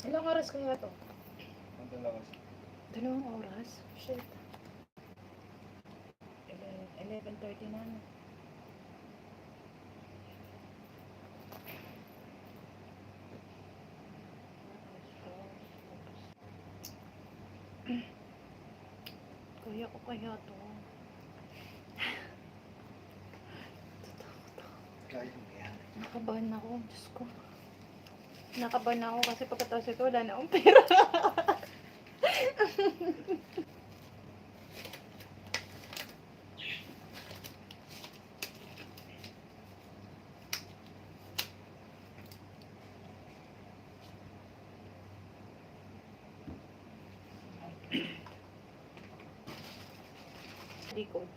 Ilang oras kaya to? Ang dalawas. 2 oras? Shit. 11:30 na. Kaya ko kaya to. Kaya mo yan. Nakabahan ako. Diyos ko. Nakabahan ako kasi pagkatapos ito wala na akong pera. Likod.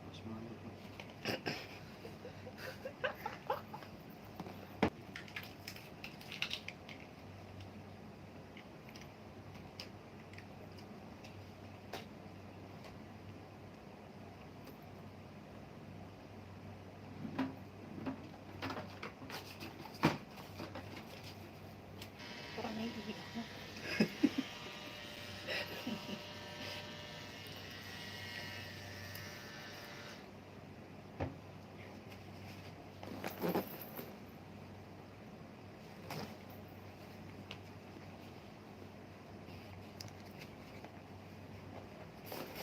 Mas mahal pa. Parang naiiyak ako.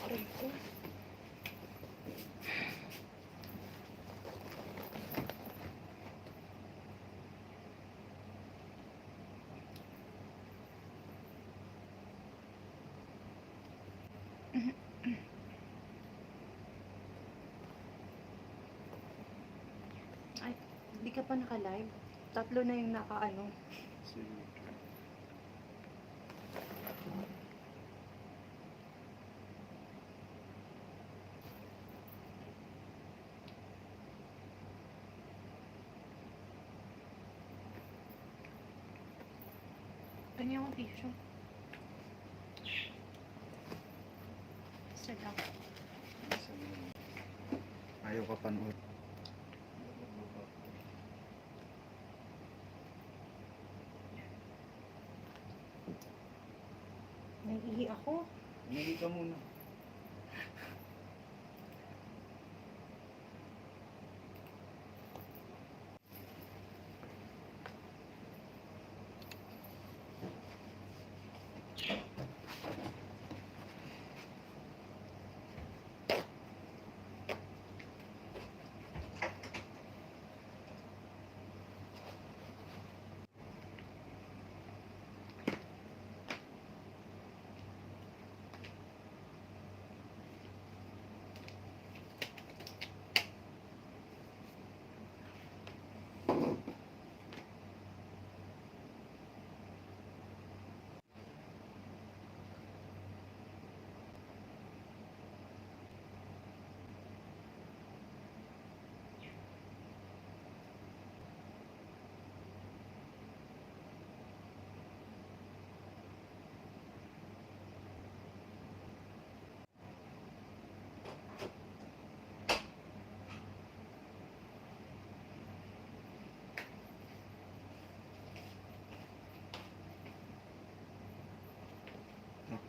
Aray ko. Ay, hindi ka pa naka-live. 3 na yung naka-ano. Sige. Ganyan yung tissue. Isa lang. Ayaw ka panood. Naiihi ako. Umihi ka muna.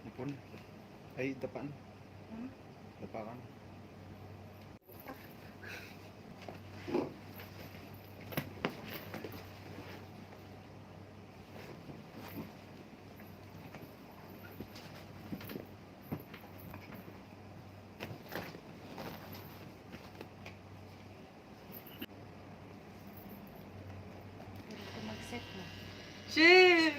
Ipon. Ay, dapaan. Hmm? Dapakan. Ito mag-set na. Shit!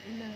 Ina.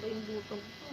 pa yung butog ko.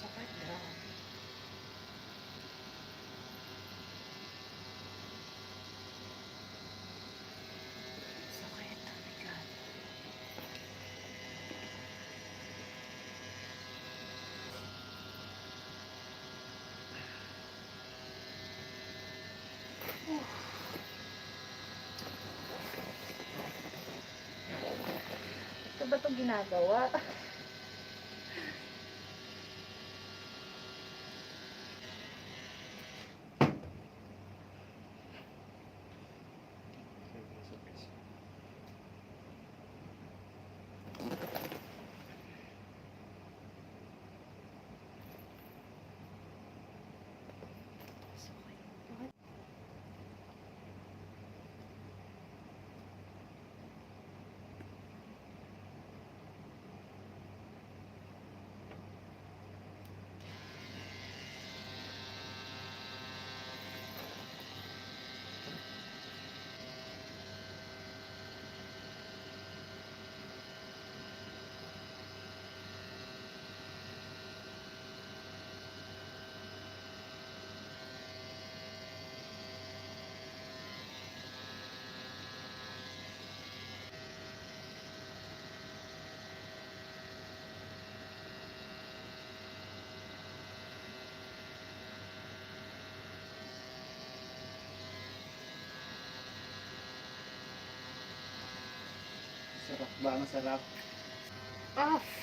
Sakit na. Sakit. Oh my God. Ito ba itong ginagawa? Sarap ba? Masarap. Off!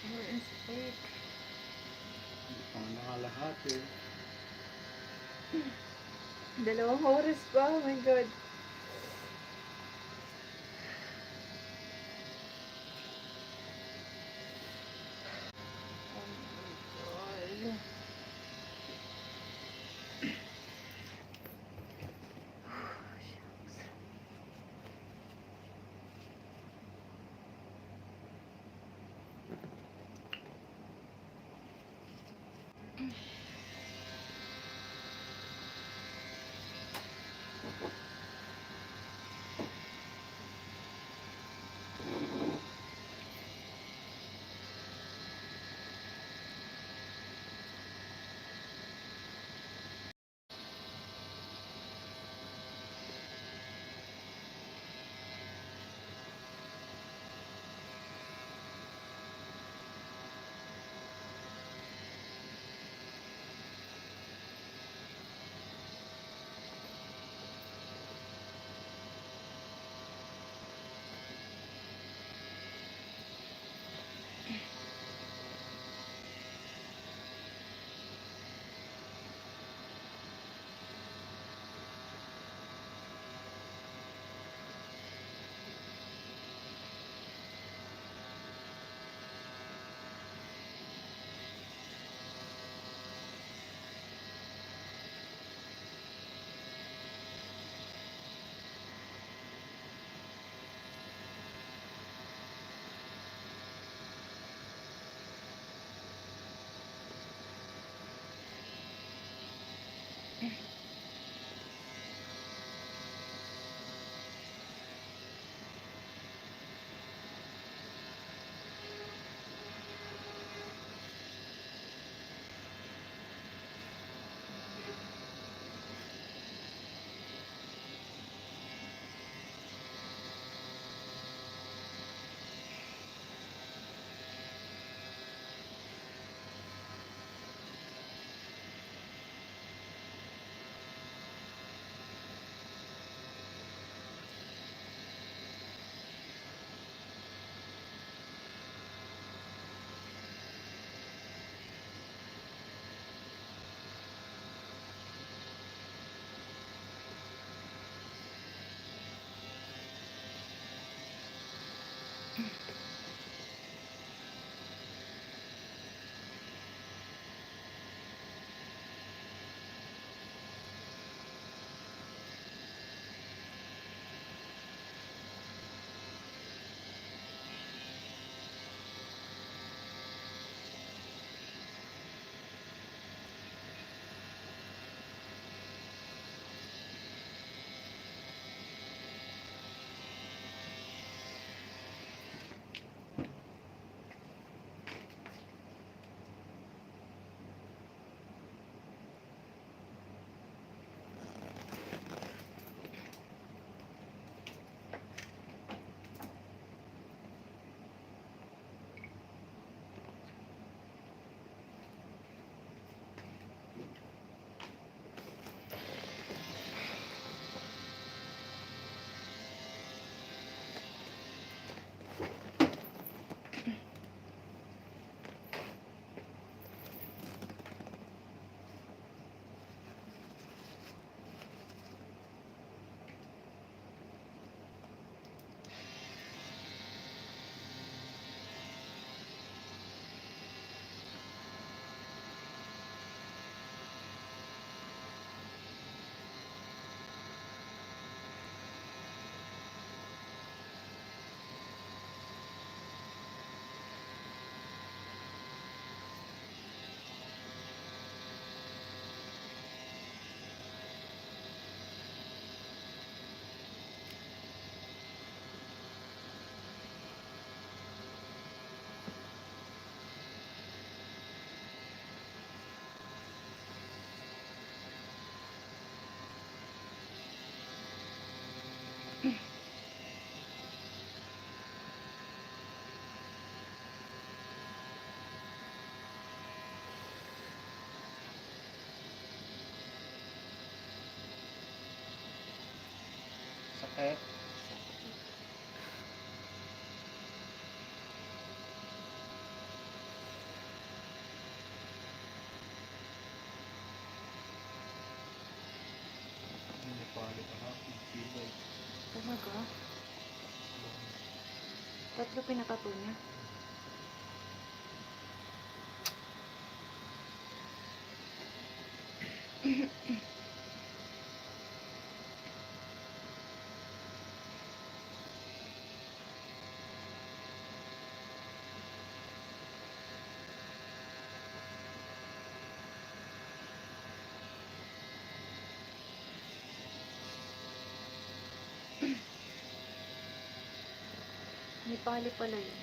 Ang sakit. Hindi pa nga nakalahat eh. 2 oras pa. Oh my God. Oh my God. Sakit. Pero pinatato niya. May pali pala yun.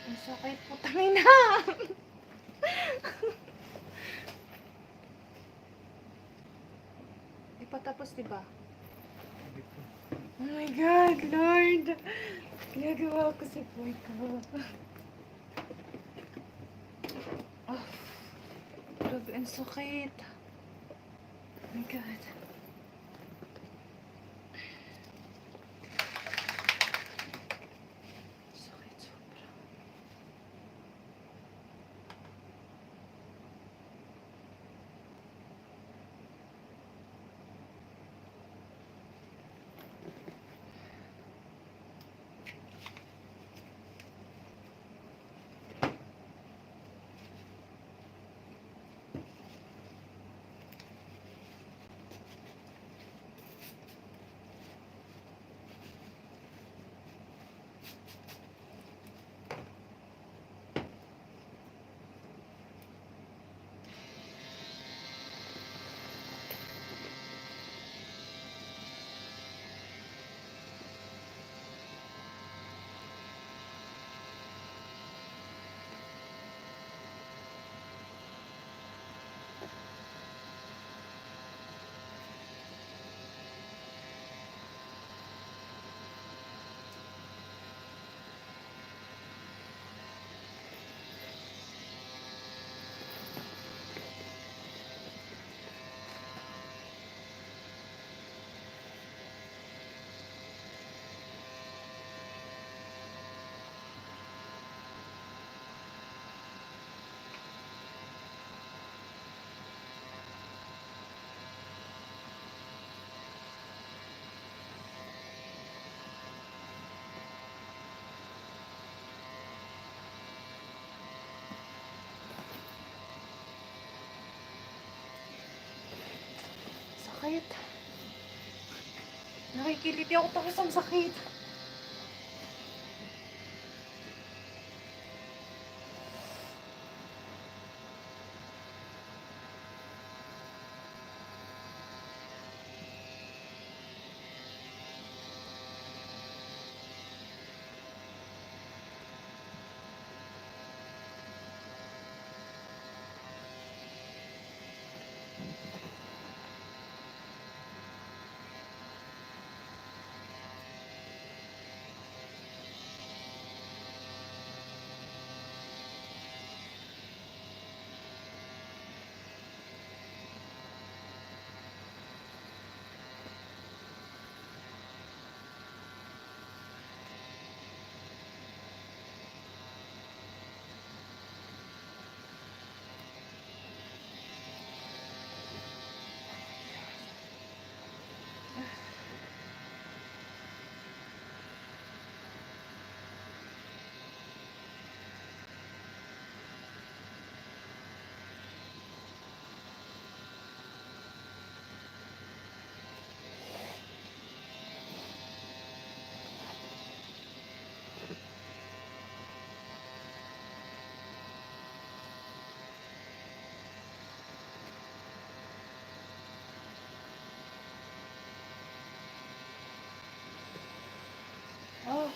Ang sakit po, tangina. Di pa tapos, diba? Oh my God, Lord! Ginagawa ko si boy ko. Oh, grabe, ang sakit. Oh my God. Sakit sobra. Nakikiliti ako tapos ang sakit. Oh.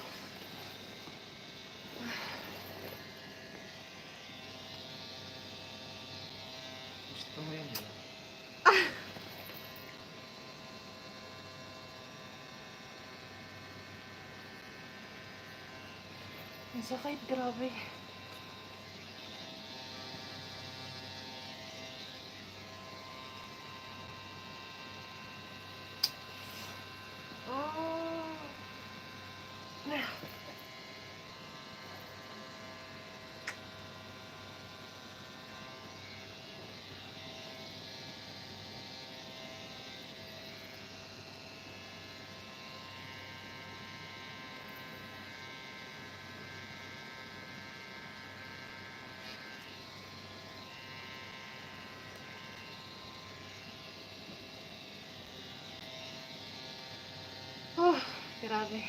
Gusto mo yun, di ba? Ang sakit, grabe. Oh. Oh, grabe.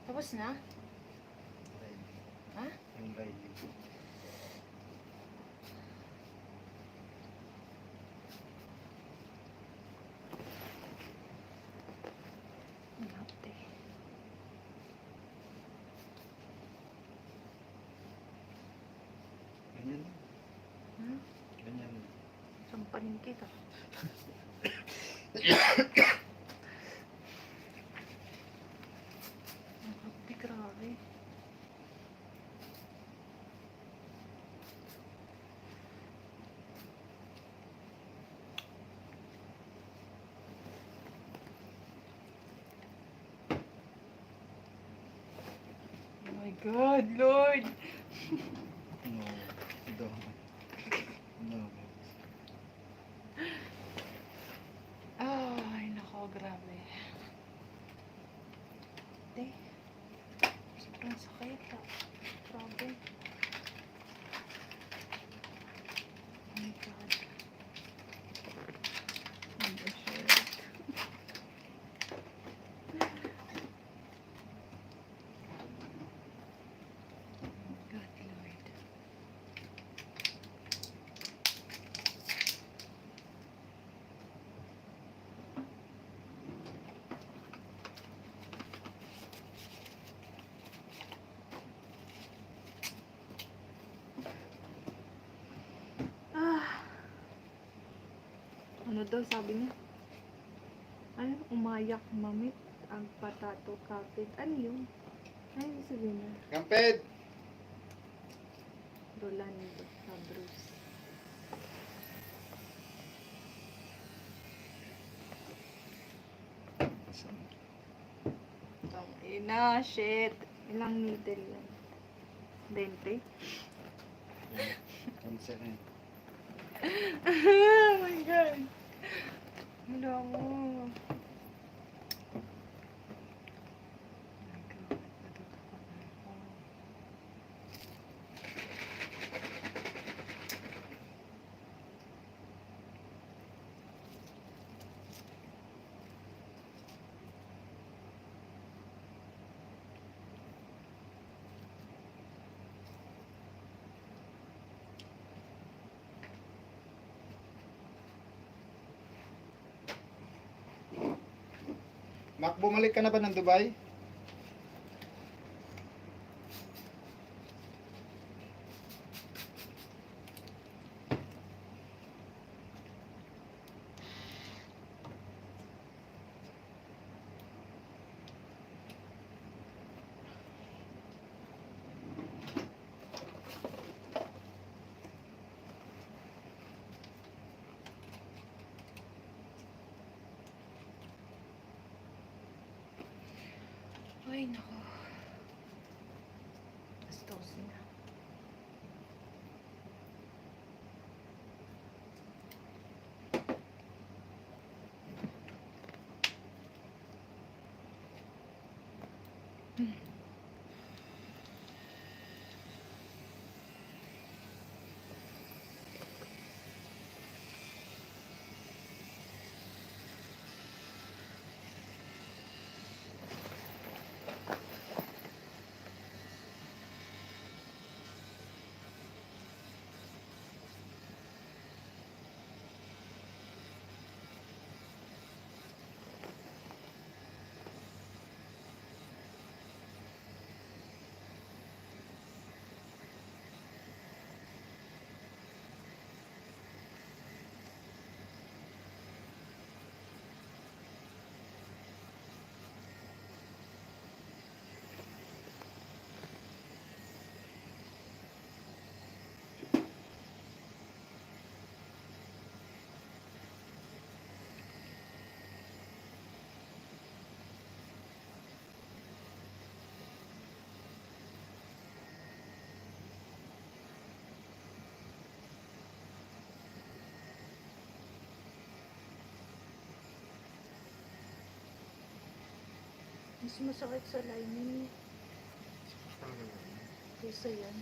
Tapos na? Ready. Ha? Yung ready. Ang hapte. Ganyan. Ha? Ganyan. Sampanin kita. Ang hapte, grabe. Oh my God, Lord! No. Don't. No. Ay, nako, grabe. Te, sobrang sakit. Grabe. Oh my God. Oh my shit. Oh God, Lord. Ah. Ano daw sabi niya? Ano? Umayak mamit ang patato kapit. Ano yun? Ano yung sabi niya? Kamped! Rolando. Sa Bruce. So, Ang ina, shit. Ilang needle yan? 20? yan. Cancel na yun. Oh my God. Wala mo. My God, natatapak na ako. Mac, bumalik ka na ba ng Dubai? Ay, nako. Bastos na. Mas masakit sa lining kaysa yan.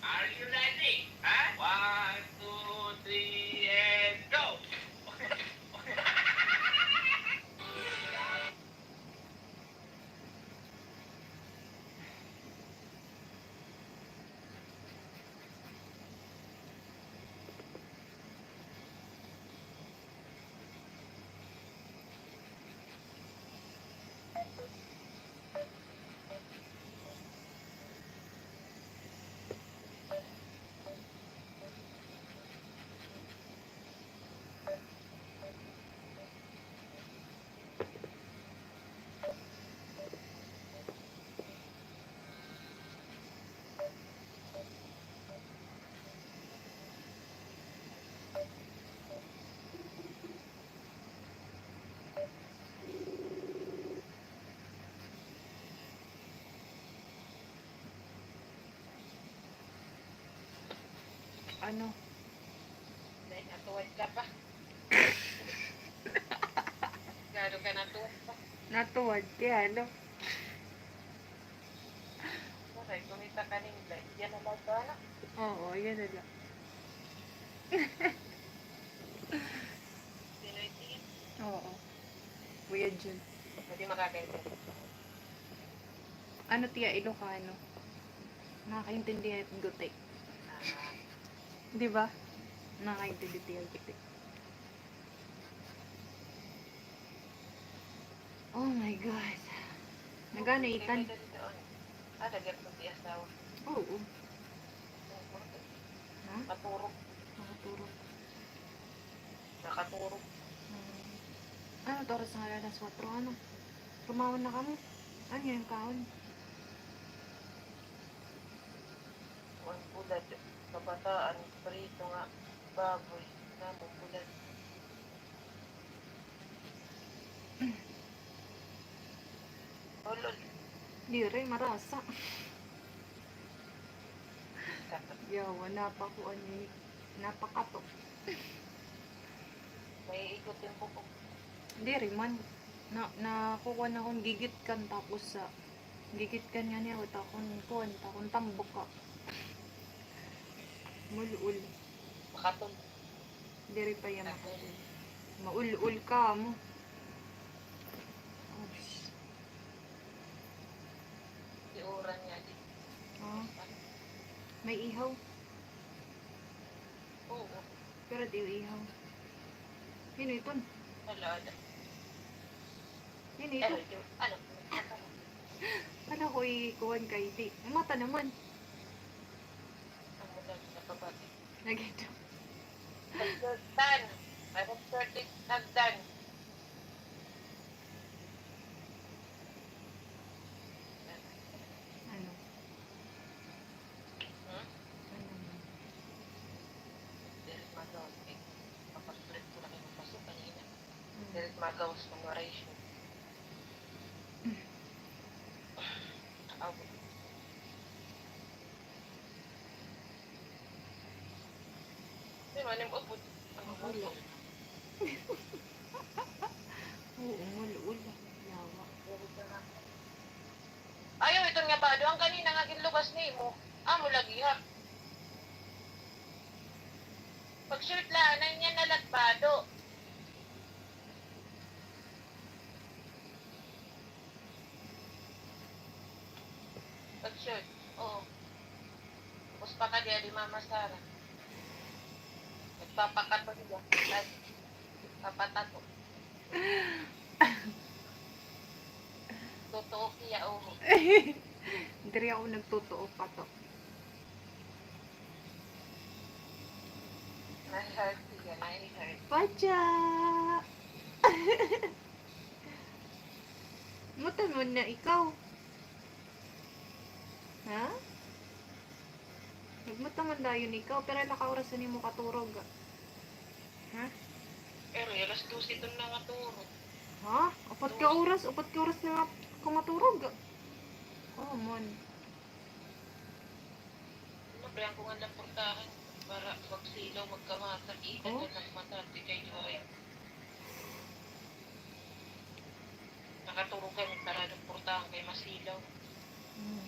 Are you ready? Huh? 1, 2, 3, and go! Ano? Dahil natuwad ka pa. Gado ka natuwad pa. Natuwad kaya, ano? Maray, kumita ka ning light. Yan ang lahat ba na? Oo, yan na lang. Pinoy-tingin. Oo. Kuya Jun. Hindi makakaintay. Ano tiya, Ilocano? Nakakaintindihan at gutik. Di ba? Nakakaintindi tiya gutik. Oh my God. Nagano, Ethan? Dagat mo di asawa. Oo. Ha? Maturok. Nakaturo. Nakaturok. Ano to, oras nga alas 4? Ano? Rumawon na kamo. Ano yung kaon? Ang bulad. Kabataan. Prito nga. Baboy. Namong bulad. Ulol. Dire, marasa. Yawa, napakuan ni. Napakato. May ikutin po po. Dire man. Nakukuha na akong gigit kan tapos sa gigit kan nga niya. Takon kuhan. Takon tambok ka. Mulul. Makatol. Dire pa yan ako. Maul-ul ka mo. Oh, Si Oran niya di. ah, may ihaw. Oo. Pero di ihaw. Yun ito. Wala. Yun ito. Ano? Ano ko ikuhan kay di. Mata naman. Ang bulad. Nakabati. Nagito. Nagdan. Parang 30 nagdan. Ano? Hmm? Ano? Derek Magawas. Eh, papasulit ko na kayo magpasok kanina. Hmm. Derek Magawas memorization. Awit. Di ba, nim upod. Ang Wala. ulo. Oo, mulul. Yawa. Ayaw, ito nga ba? Doon kanina nga ginlubas ni mo. Amo lagi ha. Pag shirt lang, na niya nalagbado. Pag shirt, oo. Tapos pa ka diya di Mama Sara. Nagpapakat pa diya. At papatato. Totoo kiya, oo. Dire ako nagtotoo pa to. Na-hurt siya, na-hurt. Pacha! Mutan mo na ikaw. Ha? Nagmataman dayon ikaw, pero nakaurasan ni mo katurog. Ha? Pero alas 12 doon na maturo. Ha? Upat ka oras na nga ako maturog. Oh, mon. Nabriyan ko nga lang portahan para magsilaw, magkamatag. Ikan Oh? doon ng mata. Di kayo oray lang kay masilaw. Mm.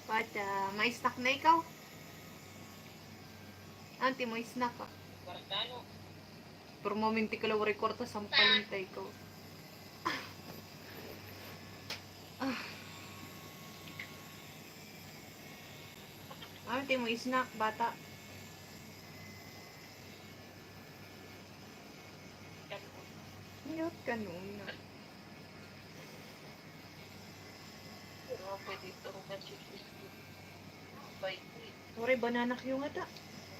Pacha, may snack na ikaw? Auntie, may snack ka. Bardano. Pero momenti ka lang rekorta, sampalin tayo ikaw. Auntie, may snack, bata. Yot ka nun. Pero pwede turugan si Cristi. Bait. Sorry, banana Q nga ta.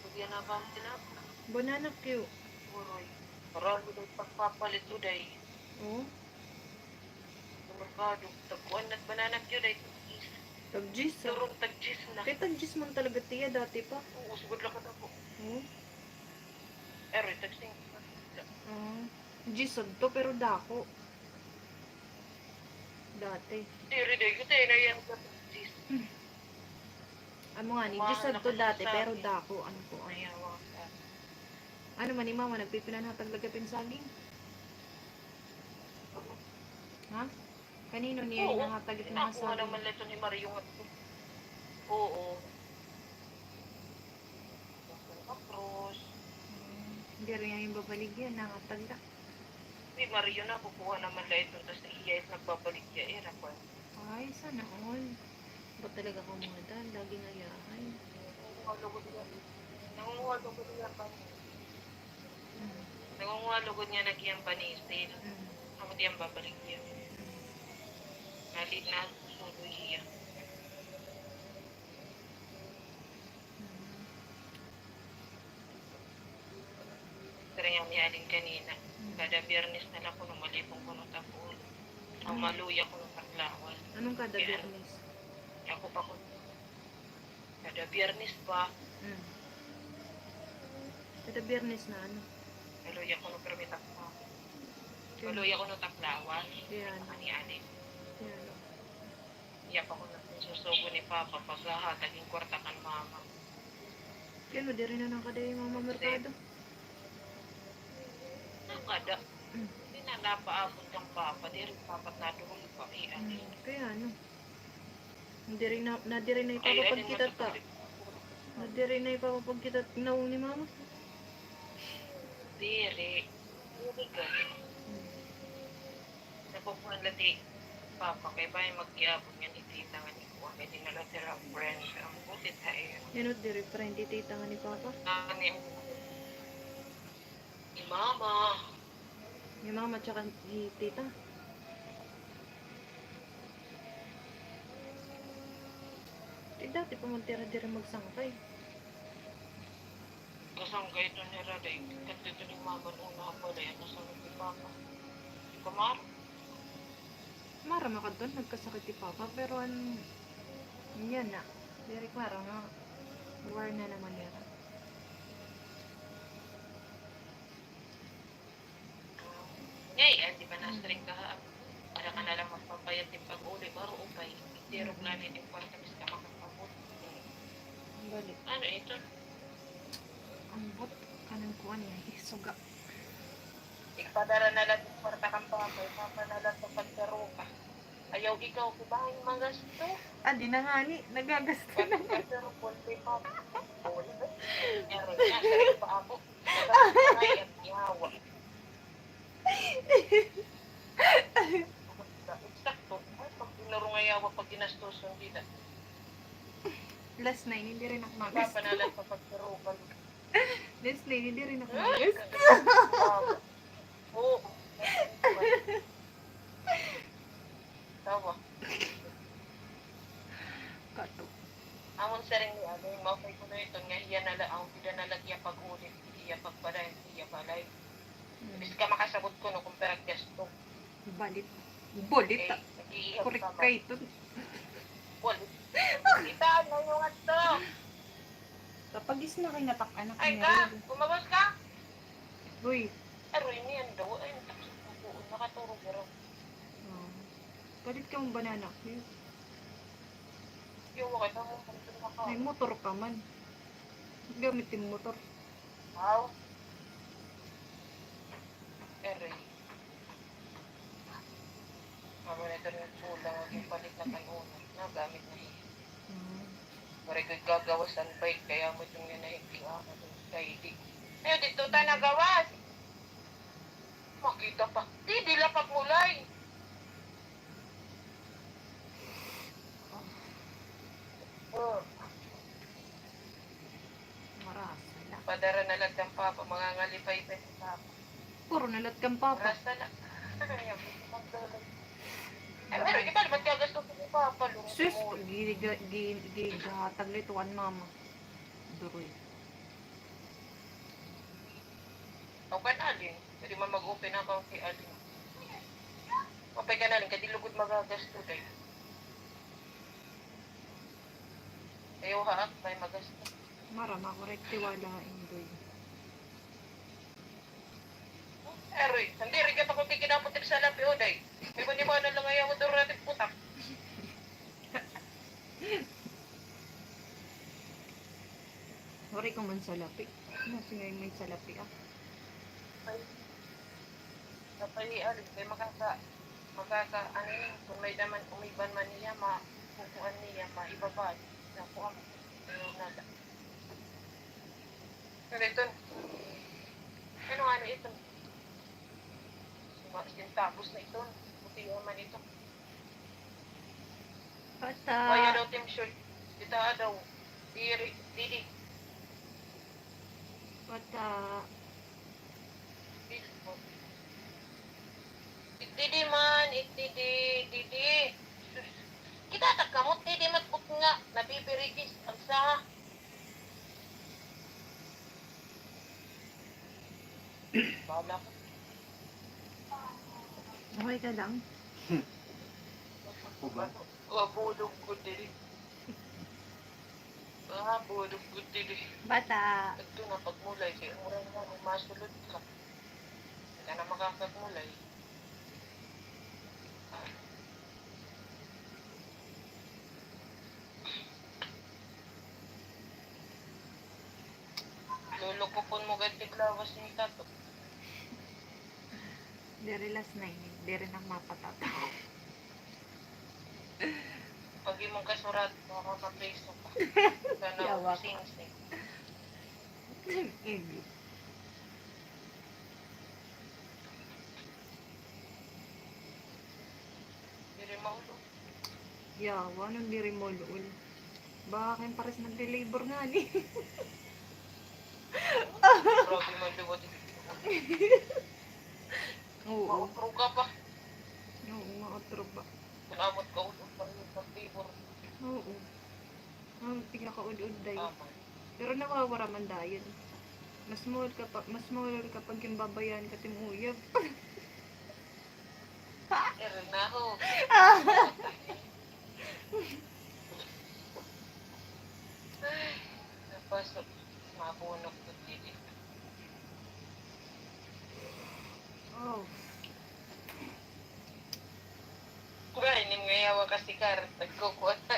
Bigyan na ba ang tinap? Banana Q. Uroy. Marami daw pagpapalit o day. Oh, Sa merkado. Tagkuan na banana kyo day. tag-gis. Turong tag-gis na. Kaya tag-gis man talaga tiya dati pa. Oo, sugod lang ka po. Oh, Eroy, tag-sing. gis to pero dako. Dati. Diri day, kita na yan sa tag-gis. Amo nga ni, gis to dati pero dako. Ano po? Mayawa ka. Ano man ni mama, nagpipinanhatag lagapin saging? Ha? Kanino niya Oo. inahatag ito mga Ako nga saging? naman leto ni Mario nga. Oo. Cross. Hindi rin yung babaligyan, nangatag na. Si Mario na, kukuha naman lang ito. Tapos iya is nagbabalik niya. Eh, rakwan. Ay, sana all. Ba't talaga kumada? Laging ayahay. Nangunguhalugod niya. Nangunguhalugod niya pa. Mm. Nangunguhalugod niya nagyang panisil. Mm. Ako diyang babalik niya. Nalit na sulo iya. Pero nga niyaling kanina. Kada biyernes na lang ko nung malipong ko nung tapon. Ang maluya ko nung taklawan. Anong kada Yeah. biyernes? Ako pa ko. Kada biyernes pa. Mm. Kada biyernes na ano? Maluya ko nung permita ko. Maluya ko nung taklawan. Yan. Ani-ani. Yan. Iyak ako na susugo ni Papa pag hahataging kwarta kan mama. Yan o, di rin na kada yung mga merkado. Nakada. Mm. Hindi na napaabot ng Papa. Di rin Papa na doon pa. Ani. Kaya ano? Hindi rin na ipapapagkitat ka. Hindi rin na ipapapagkitat naong ni mama. Diri. Diri ka. Napupuan lati. Papa, kay ba yung mag-iabot nga ni tita nga ni Kuwa. Kaya dinala sila ang friends. Ang butit sa iyo. Yan o, di rin friend, di tita nga ni papa. Ani. Ni Mama. Yung mama tsaka ni tita. Dati pa man tira-tira magsangkay. Kasanggay ito ni Raday. Katito ni Mama nung nakapala yan. Kasanggay ni Papa. Kamar. Marama ka doon, nagkasakit si papa, pero yan na. Very klaro na. War na naman yan. Ngay, di ba na-string ka ha? Para ka na lang magpapayat yung pag-uli. Baro upay. Tirog na rin yung kwarta bis ka makapabot. Balik. Ano ito? Ang bot, kanang kuwan niya, suga. Ikpadara na lang yung kwarta kang papay. Papa na lang sa pagkaro ka. Ayaw ikaw, kubahin mga gasto. Ah, di na nga ni, nagagasto na. Pagkaro po, kay Papa. Wala ba? Meron nga, sarili pa ako. Nagkakay at ihawa. Eksakto. Ay, pag pinarungayawa, pag ginastos, hindi na. Last night, hindi rin ako Papa magasto. na lang sa pagkaro ka. Last night, hindi rin ako magasto. Oo. Tawa. Kato. Amon sa rin ni ano, yung mapay ko na ito, nga iya na lang, ang pida na lang iya pag-ulit, iya pagpaday, iya balay. Bis ka makasabot ko no, kung perag gasto. Balit. Balit. Eh, nag-iihap Kurik ka ka ito. Walit. Kita, ano yung ato? Kapag is na kayo natak anak Ay niya. ka, kumabas ka? Uy. Aroy niyan daw, ay, natakot ko po, nakaturo pero. Balit ka mong banana. Yung wakit ako, pansin na ka. May motor ka man. Gamitin motor. Wow. Ere. Mamo na ito rin kulang ang ipalit na kanuna. Nagamit na yun. Mari ko'y gagawas ang bike, kaya mo itong nanahigil ako kay di. Ayaw, dito tayo nagawas. Makita pa. Di, dilapak mulay. Oh, Marasa na. padara na lang ng papa, mga ngalipay pa sa papa. Puro nalat kang papa. Rasta na. Ayaw, magdalay. Ay, pero iba naman kagasto ko ni papa. Sus, gigatag lituan mama. Duroy. O kan alin. Pwede man mag-open account kay alin. Kapay ka na rin, kadi lugod magagasto dahil. Ayaw haak, may magasto. Mara, makorek tiwala indoy. Eroy, hindi rin ka pa kung kikinaputip sa lapi o day. May manimanan lang ayaw mo doon natin putak. Wari ko man sa lapi. Nasi ngayon may salapi ah. Kapay alin, kay ano yun, kung may daman, umiban man niya, makukuan niya, maibabad. Nakuha mo. Ayaw nada. Pero ito, ano ano ito? Tapos na ito. Buti naman ito. Kaya Bata. daw team shirt. Kita daw. Didi. Bata. Didi man. Didi. Sus. Kita takamot. Didi matbuk nga. Nabibirigis. Ang saha. Bahala ko. Okay ka lang? Bulog ko dili. Bulog ko dili. Bata. Ito na pagmulay. Kaya murang na masulod ka. Kaya na makakagmulay. Lulukupon mo gantig lawas ni Tato. Dere last night. Dere nang mapatataw. Pag imong kasurat, makaka-Facebook ka. Sana Yawa ka. sing-sing. Diri maulo. Yawa, nang diri mo lul. Baka pares nag-deliver nga ni. Grabe man liwat. Oo. Maupro ka pa. Oo, maotro ba? Kung amot ka ulo pa rin sa favor. Oo. Ang tigla ka ud-ud day. Tama. Pero nakawara man dayon. Mas mahal kapag yung babayan ka timuyab. Ere na ho. Ay, napasok. Mabunok ko dito. Oh. Kaya inim nga yawa kasi karat. Nagkukuha na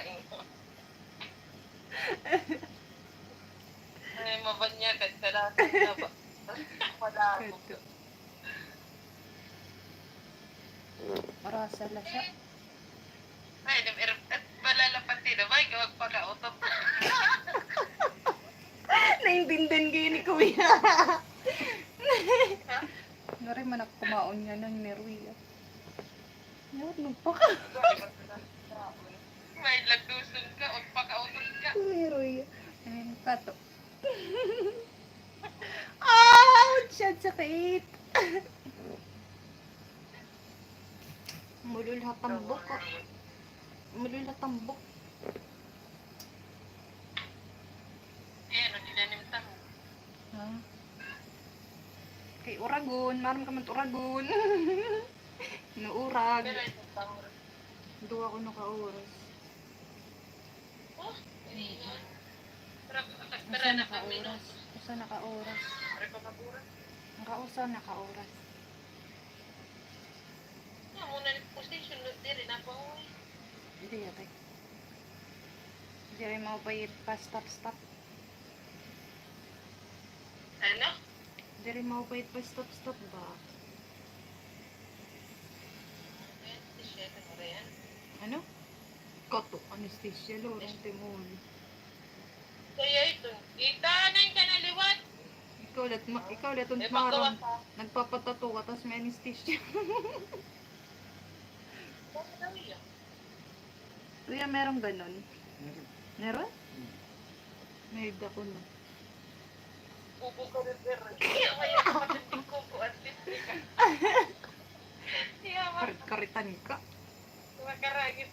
Ay, mabanyakan sa lahat na ba? Wala ako. Kato. Marasa la siya. Ay, at malalapatin na ba? Ikaw magpaka-utop. Naintindihan kayo ni Kuya. Nari man ako kumaon niya ng Neruya. Yawat magpaka. May lagdusun ka, magpaka-utop ka. Neruya. Ayun, kato. Ouch! Ang sakit. Mulul hatambok ko. Mulul hatambok. Ayan, ang ginanimtan. Ha? Kay Uragon. Maram ka man Uragon. Nuurag. Pero ito, tawag. Duwa ko naka-oras. Oh, hindi. Usa Tara na naka-oras. pag-minus. Usa naka-oras. Tara pa mabura. Nakausa naka-oras. Nga, muna ni position, diri na po. Hindi yate. Hindi rin mo bayit pa stop. Ano? Hindi rin mo bayit pa stop ba? ba yan? Ano? Kato, anesthesia, Laurent Temol. Kaya ito. Itanan ka na liwat. Ikaw ulit, Eh, paggawa marang. ka. Nagpapatato ka, tapos may anesthesia. Bakit daw yan? Kuya, merong ganon? Meron. Meron? Hmm. May ako na. Kubo ka rin pero. Kaya kapatid kubo at least ka. Kaya Karitan ka. makaragit.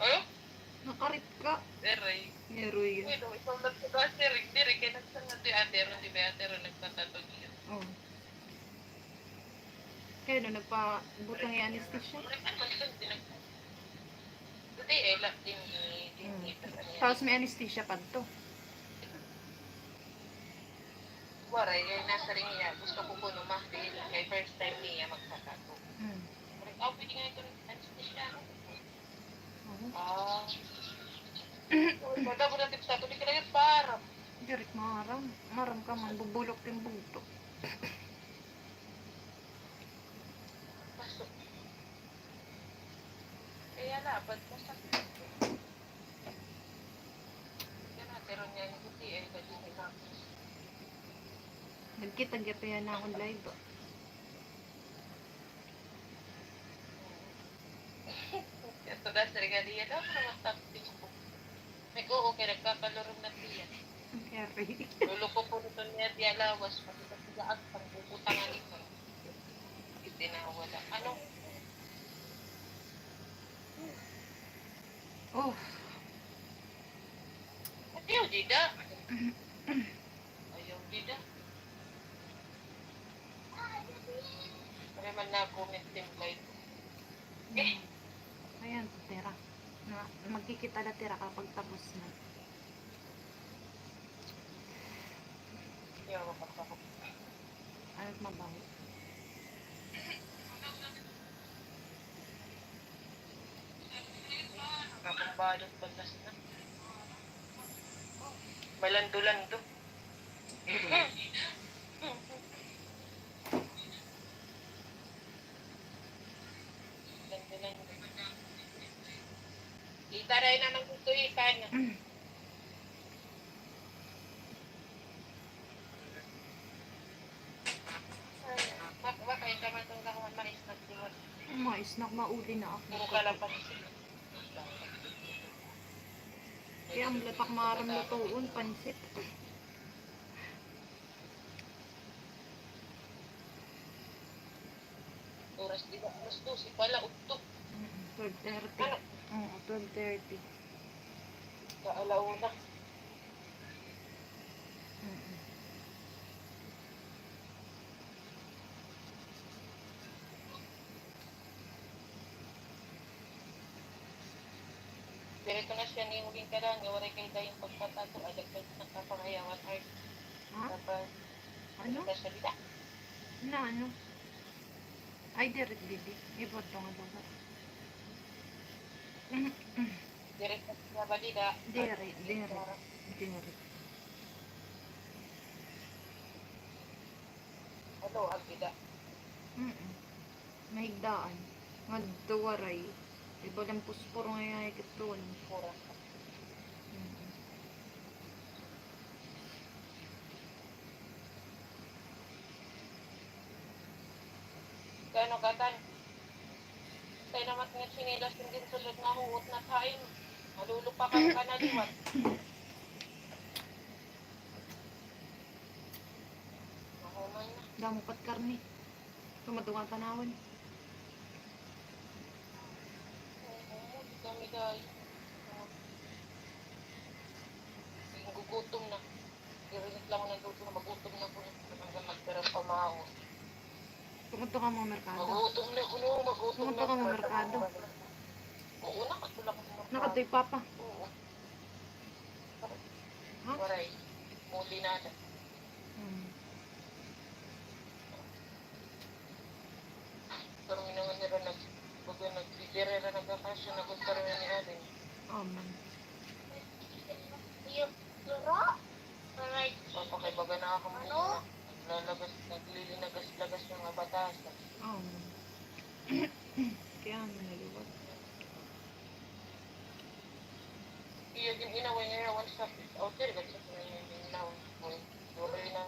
Oh? Nakarit ka. Deray. Meron Uy, yan. no, ikaw lang sa Derek. Derek, kaya nagsangad si Atero. Di ba Atero nagtatatog yun? Oh. Kaya no, nagpabutang yung anesthesia. Hindi, elap din ni Tapos may anesthesia pa to. Waray, yung nasa ring niya, gusto ko po dahil kay first time niya magtatato. Hmm. Pwede nga ito ng anesthesia. Oh. Pagka mo natin sa ito, di ka na yung parang. Dirit maram. Maram ka man, bubulok yung bugto. Pasok. Kaya lapad mo sa kaya natero niya yung kuti eh, kasi may kapos. Nagkita-gita yan na akong live. Ito na sa regalia daw, naman tapos ko. May ko, okay, nagkakalorong na tiyan. Kaya Lulo ko po nito niya, di alawas, pati sa sigaan, pang bubutangan ito. Hindi na wala. Ano? Oh. Ayaw, Dida. Ayaw, Dida. Kaya man na-comment din live. Ayan, tira. Magkikita na tira kapag tapos na. Ayaw, mapagpapag. Ano't mabaho. Kapag balot paglas na. Malando-lando. Lando-lando. Itaray na ng gusto ikan. Baka yung kamatong kakuman manis na siwat. Mais na mauli na ako. Puro kalapan sila. Kaya ang latak maram lutuon, pansit. Oras di ba? Mas 12 pala, ukto. 12:30. Ano? Oo, 12:30. Kaalauna. Dirito na siya ni Huling Karang, waray kay dayong pagpatato, adagdag ng kapangayawan art. Ha? Tapos, Ano? sa salita. Na ano? Ay, dirit bibi. Ibot to nga lugar. Dirito na siya balida. Dirit. Dirit. Ano, agida. Mahigdaan. Magduwaray. Iba lang puspor nga yung kitun. Kurang. Kano katan? Tayo naman nga sinilas din sulod na huot na tayo. Malulupakan ka na liwat. Mahuman na. Damupat karni. Tumatungan tanawan. Oo, di kami dahil. Gugutom na. Irinig lang ng luto na magutom na po. Hanggang magperang pamahaw. Tumunto ka mo merkado. Magutom na ko no, magutom Pumunta ka mo merkado. Oo, nakatulak ko na. Nakatoy papa. Oo. Ha? Waray. Muli na na. Pero minangan nila baga nagbibirera nagkakasya na kung parang ni Alin. Oh man. Papa kay baga nakakamuna. Naglilinagas-lagas yung mga batasan. Oh man. Kaya manaliwag. Iya din inaway niya yawan sa outer kasi yung inaway. Dore na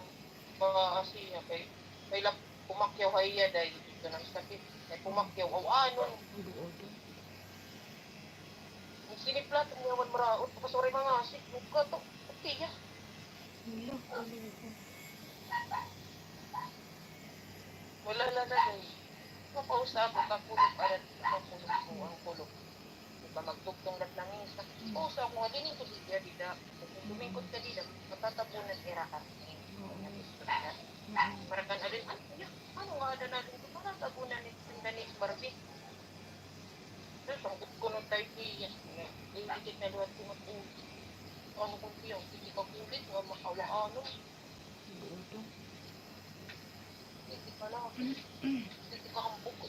ba siya kay lap pumakyaw hayya dahil ito ng sakit. Kay pumakyaw aw anon. Buodo. Ang siniplat ang yawan maraot pasore mga asik. Buka to. Tiya. Wala. Wala ko. Wala na dahil. Mapausap ko kakulog arat kakulog ko ang kulog. Diba magtugtong lat lang isa. Pausa ko nga din ito siya dida. Lumingkod ka dida. Matatapunan era ka. Para kan alin, ano nga ada natin ito? Para tabunan ni Danis Barbie. Terus sangkot ko nung tayo siya. Iikit na luwat ko mag-uwi. Ano kung siya, hindi ka kulit, nga makawa ano. Buodo. Hindi ka lang. Hindi ka hambog.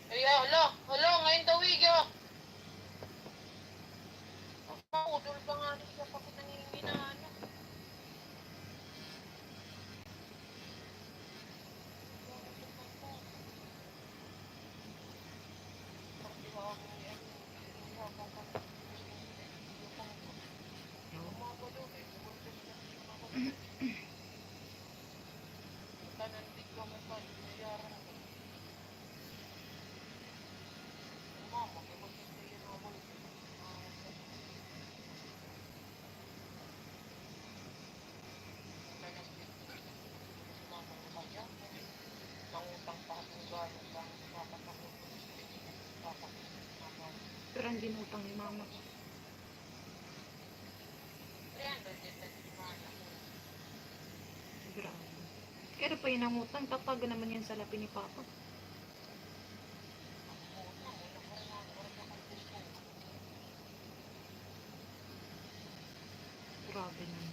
Ay, hala, ngayon tawig ya. Udol pa nga rin siya bakit nangingi na ano. Pero ang ginutang ni mama ko. Grabe. Kaya pa yung nangutang, tataga naman yan sa lapi ni Papa. Grabe naman.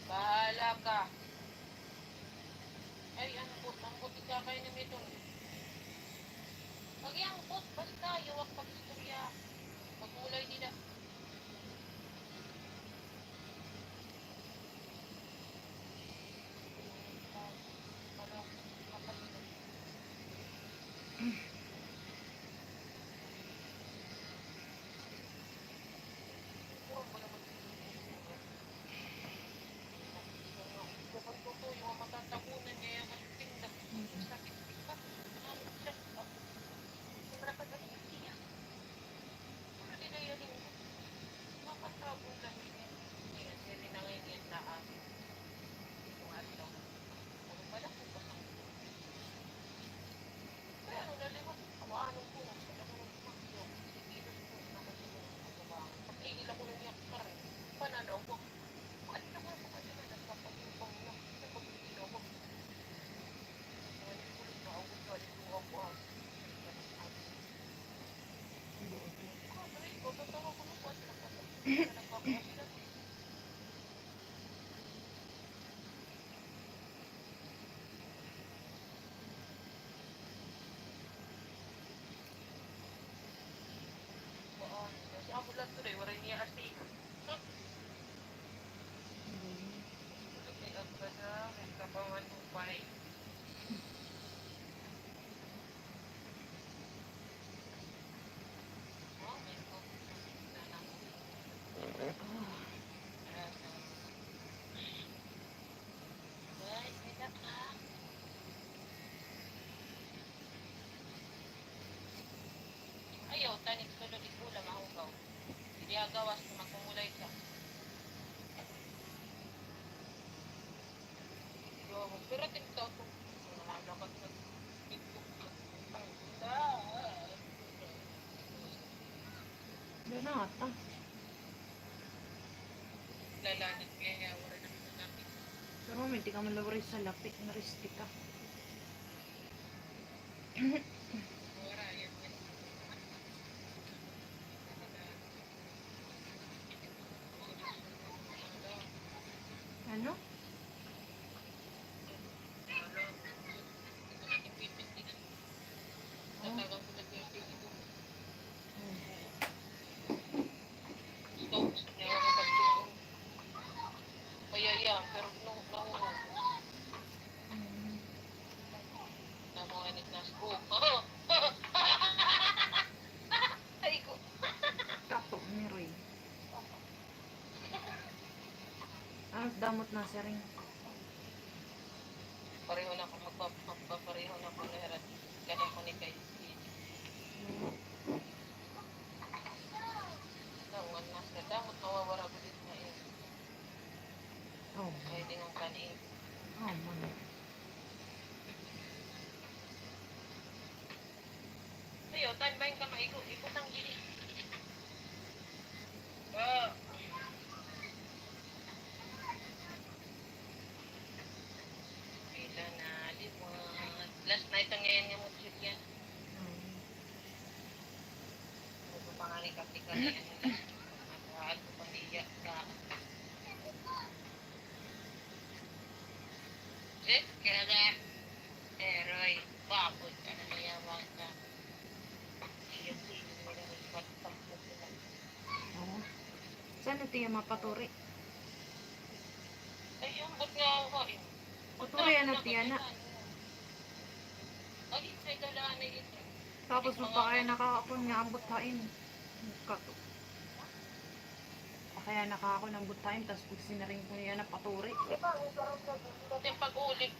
Bahala ka. Ay, ang puti ka kayo na may doon. Pag yung pot, basta, yuwak pag-istorya. Pag-ulay nila. Ako lang tuloy, wala niya asing. May agba na, may kapawan upay. Ayaw, tanik solo di pula, mahugaw. Hindi agawas na magkumulay siya. Pero tinitaw ko. Nalakat sa TikTok. Doon na ata. Lalanit kaya wala na sa natin. Pero may di ka malawari sa lapit. Naristi ka. Wala, yan. Ano? damot-damot na si ring. Pareho na ako magpapareho na ako lahat. Kaya ko ni kay Nawan mas na damot mawawara ko din na yun. Oh, Kaya din ang kanin. oh man. Ayo, tanbayin ka maikot. Ikot ang gili. Oh. Pila na, liwat. Last night ang ngayon yung music yan. Pangani kapika na yan. At pandiya ka. Kaya Eroy, babot ka na niya ka. Iyo, nila nagpatapos sila. Oh. Saan ito yung mapaturi? Ay, ambot nga ako eh. Paturi ano tiyana. Ay, may dalaan na ito. Tapos mo pa kaya nakakapon nga ang butahin. Kato. Pa kaya nakakapon ang butahin, tapos pag sinaring ko niya na paturi. Kasi yung pag-ulit.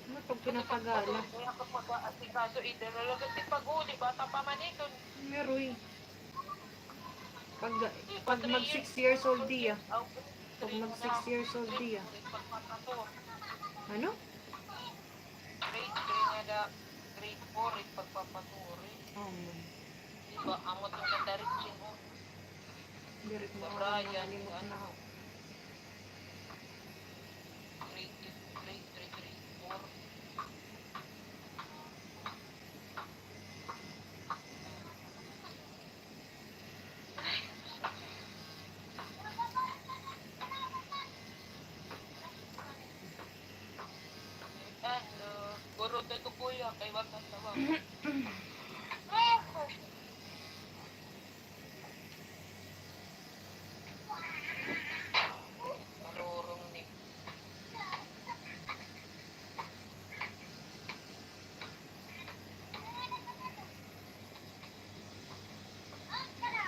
Ano pag pinapagala? Kaya kapag asikaso, idalala kasi pag-ulit, bata pa man ito. Meroy. Pag mag 6 years old diya. Pag mag 6 years old diya. Ano? Grade 3 na da, grade 4, pagpapaturi. Oh man. Diba, amot yung kadaritsin mo. Dirit mo Sa ako Brian, nakalimot na ako. Grade 3, grade 4. Ano, guro to kuya, kay wata sa wala. Marurong ni.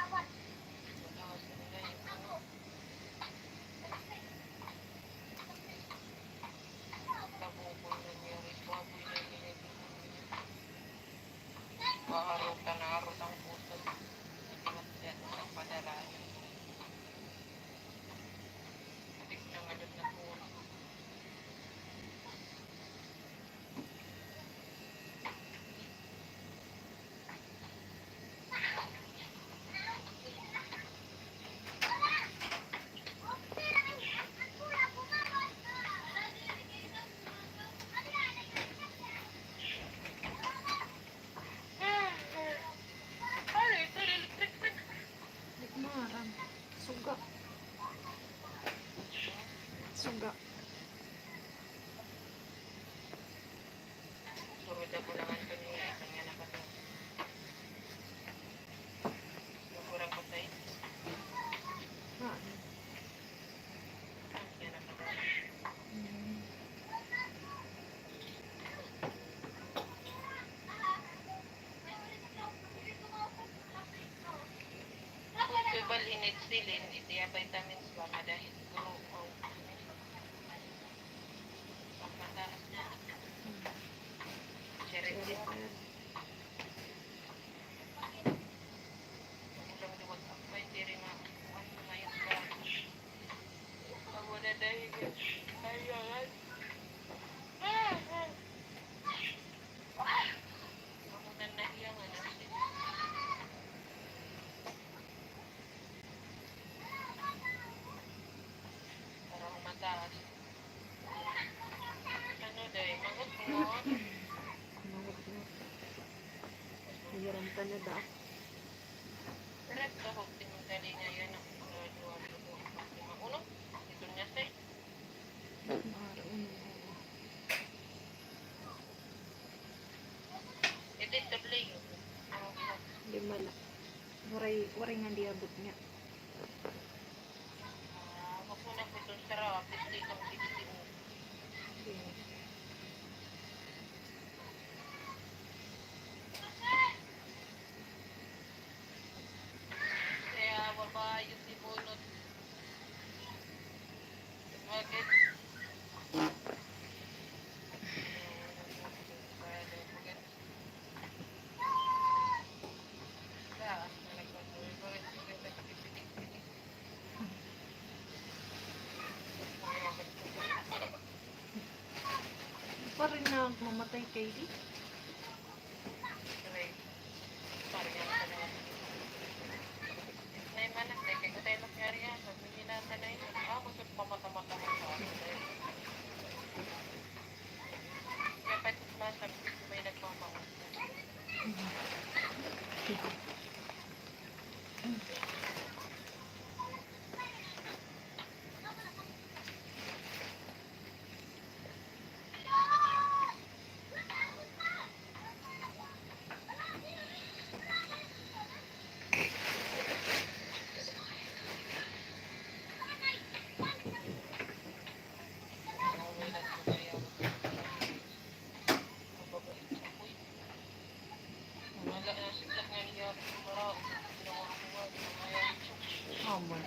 Malawas na nila yung ano. Tabukoy na niya rin. Baboy na niya rin. Maharot ka na harot ang puso. Hindi masyan ang padalaan. Adik na ngalot na puso. Ano ito? Electric fan. Di ko maharang. Suga. Suga. Surod ako lang ang kanina. Kanya na ka to. Kurang ko tayo. Ah. Kanya na ka to. Mm. Tubal inetsilin, iti vitamins ba nga dahil guro o pagmataas na. Cheretin. Ulang duwag akbay, diri na kuhan mo ngayon ba. Pag wala dahil kayangan. Ako na nahiyangan ang sila. Parang mataas. Ano dahil, mangot mo. Mangot mo. Hiram ka na da. Direct ka kung tinutali niya yan ang duwa ko. Uno, ito niya sa'yo. Maharang. Ito yung tabli. Di mala. Waray nga diabot niya. Wag mo na po itong sarap. Ito itong sikitin mo. Okay. Kaya waba yung sibunot. mamatay kay di. Correct. Parang yan ka naman. Nay manak, nay kaya ko tayo nangyari yan. Hindi natin na yun. Ako sa pamata-mata ko sa ako. Kaya pa ito masabi ko may nagmamaon. Wala na sila nga niya. Marami. Pinawakuha. Aman.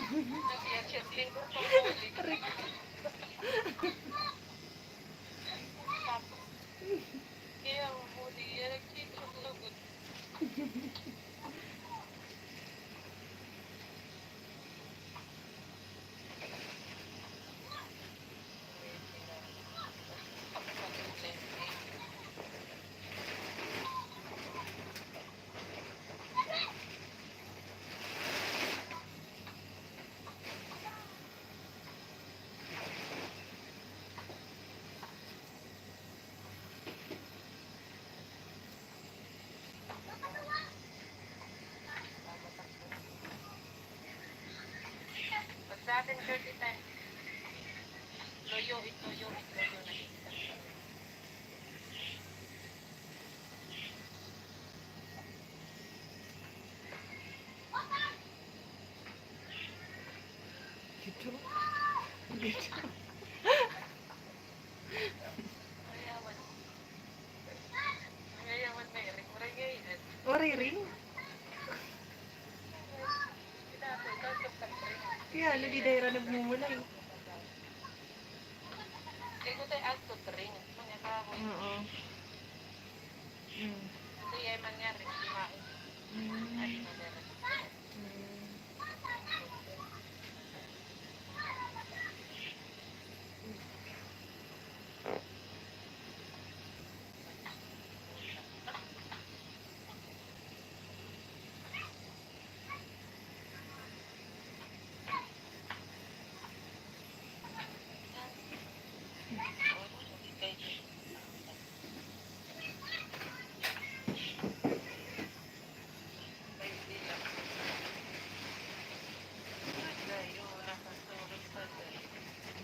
Nag-i-chat-in ko pa muli. Kaya muli yan. Nag-chat-in lugod. Pag sa atin, 30 times. Loyo, loyo na kita. Dito. Dito. Ayawan. Ayawan na yun. Murang ngayon. Ori ring. Kaya ano di daira nagmumulay. Kaya ko tayo agto ring. Mga kahoy. Oo. Mm. Hindi ay mangyari. Kumain. Ay, Mm. mangyari. Mm.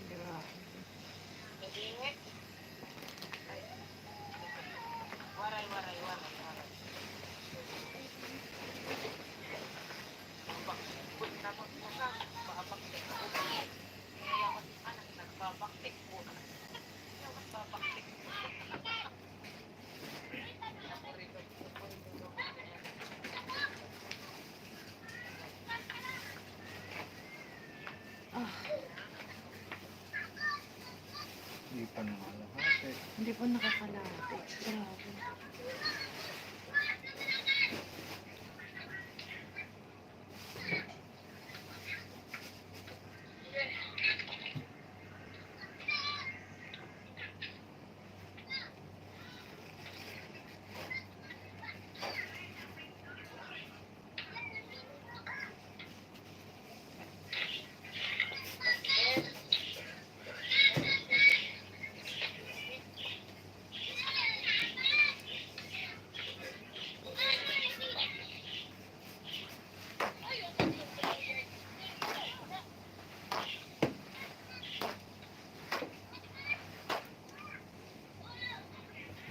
Grabe. Waray. Babaktik na magmula. Babaktik po. Ngayon, anak, nagbabaktik po. Nagbabaktik po. Ah, Hindi pa nakalahati. hindi po nakakalate. Grabe.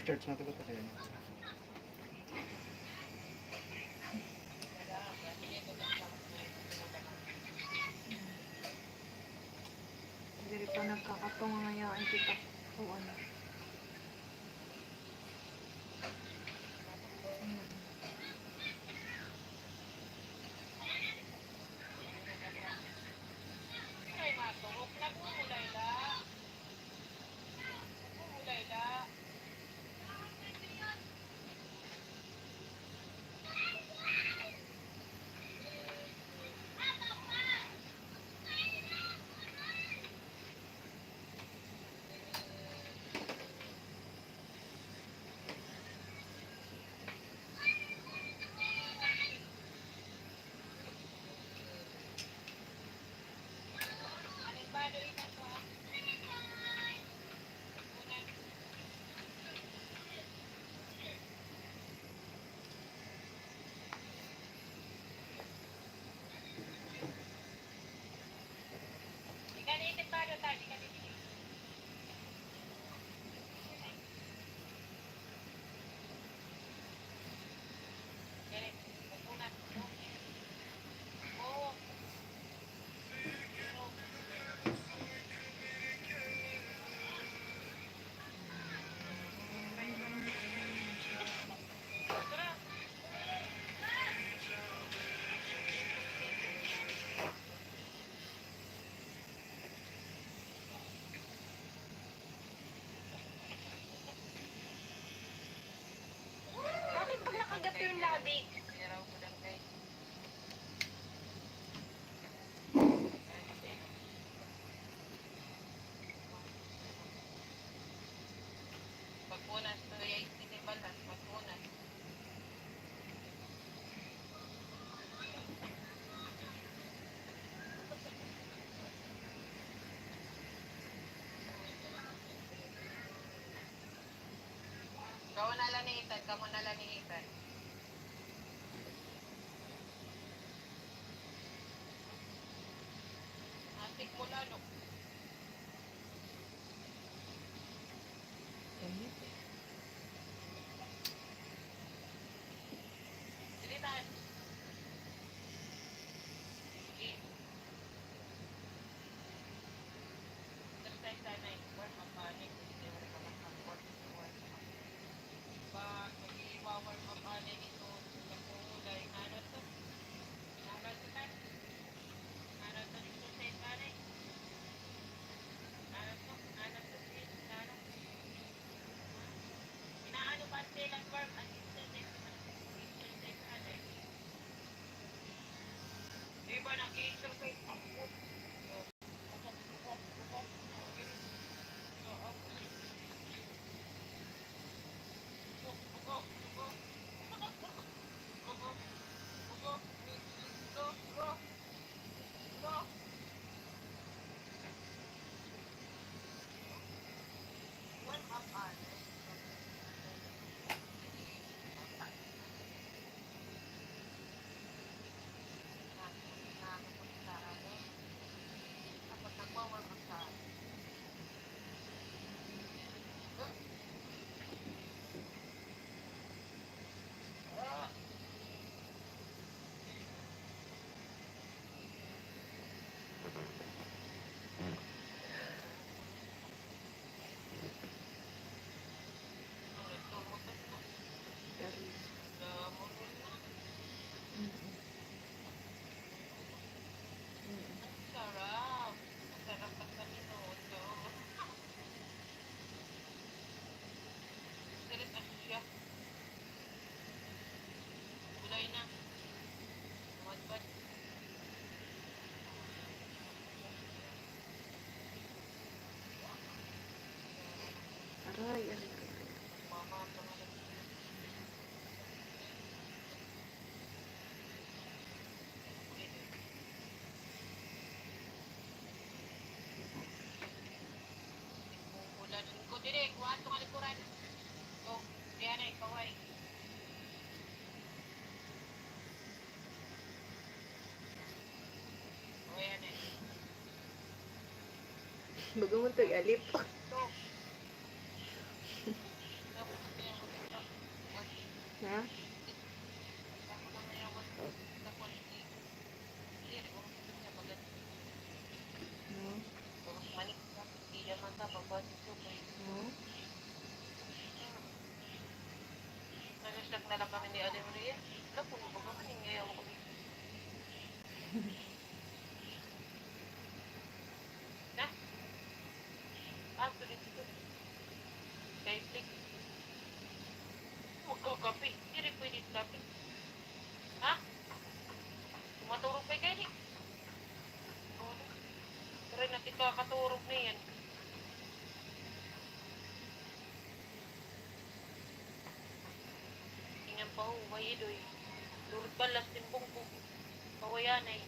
Church na ito ba tayo? Hindi pa nagkakatunga ngayaan kita. O ano. Mm. Ay, matulog. Nagmumulay la. Nagmumulay la. Unas to ay sinibalas, mag-unas. Kamo na lang ni Ethan, kamo na lang ni Ethan. Asik mo lalo. Sige tayo. Sige. Exercise sana eh. Work mechanic. Hindi mo rin ka mag-work. Pag mag-i-work mechanic ito, kulay, ano to? Ano to kan? Ano to exercise sana eh? Ano to? Ano to sis? Ano? Inaano ba silang work? Ang exercise sana eh? Di ba nag-exercise ako? Sarap. Masarap ka sa minuto. Galit na siya. Gulay na. Madbad. Aray, aray. Mama, pangalan. Ulan ko dire, kuhaan tong alikuran. Oh, diyan ay kaway. Oh, yan eh. Bago mo ito alip. To. Ha? No? Manik ka, hindi naman ka, pagbasin ko. No? Nag-stack na lang kami ni Ate Maria. Alam ko, baga maningay ako. Na? Ah, tuloy dito. Kay Flick. Magkakape. Hindi rin pwede kape. Ha? Tumaturog pa kayo ni. Pero natin kakaturog na yan. Tingnan pa ho, may idoy. Lurot balas timbong ko. Kawayan ay.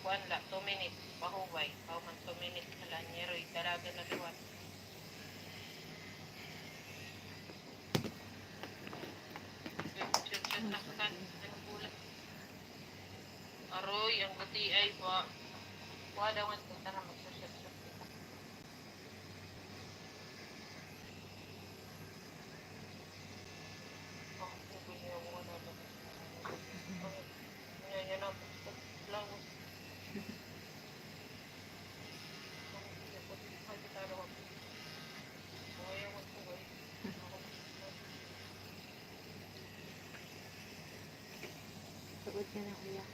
Kuan la, 2 minutes. Pahuway. Pauman 2 minutes na lang. Nyeroy, dalaga na luwan. Siyot-siyot takkan. Ano pula? Aroy, ang gati ay ba? Wala man ito. Tara, magsusyot-syot kita. Oh, bubili ako na lang. Yan na. Lang. Pagod ka na, kuya.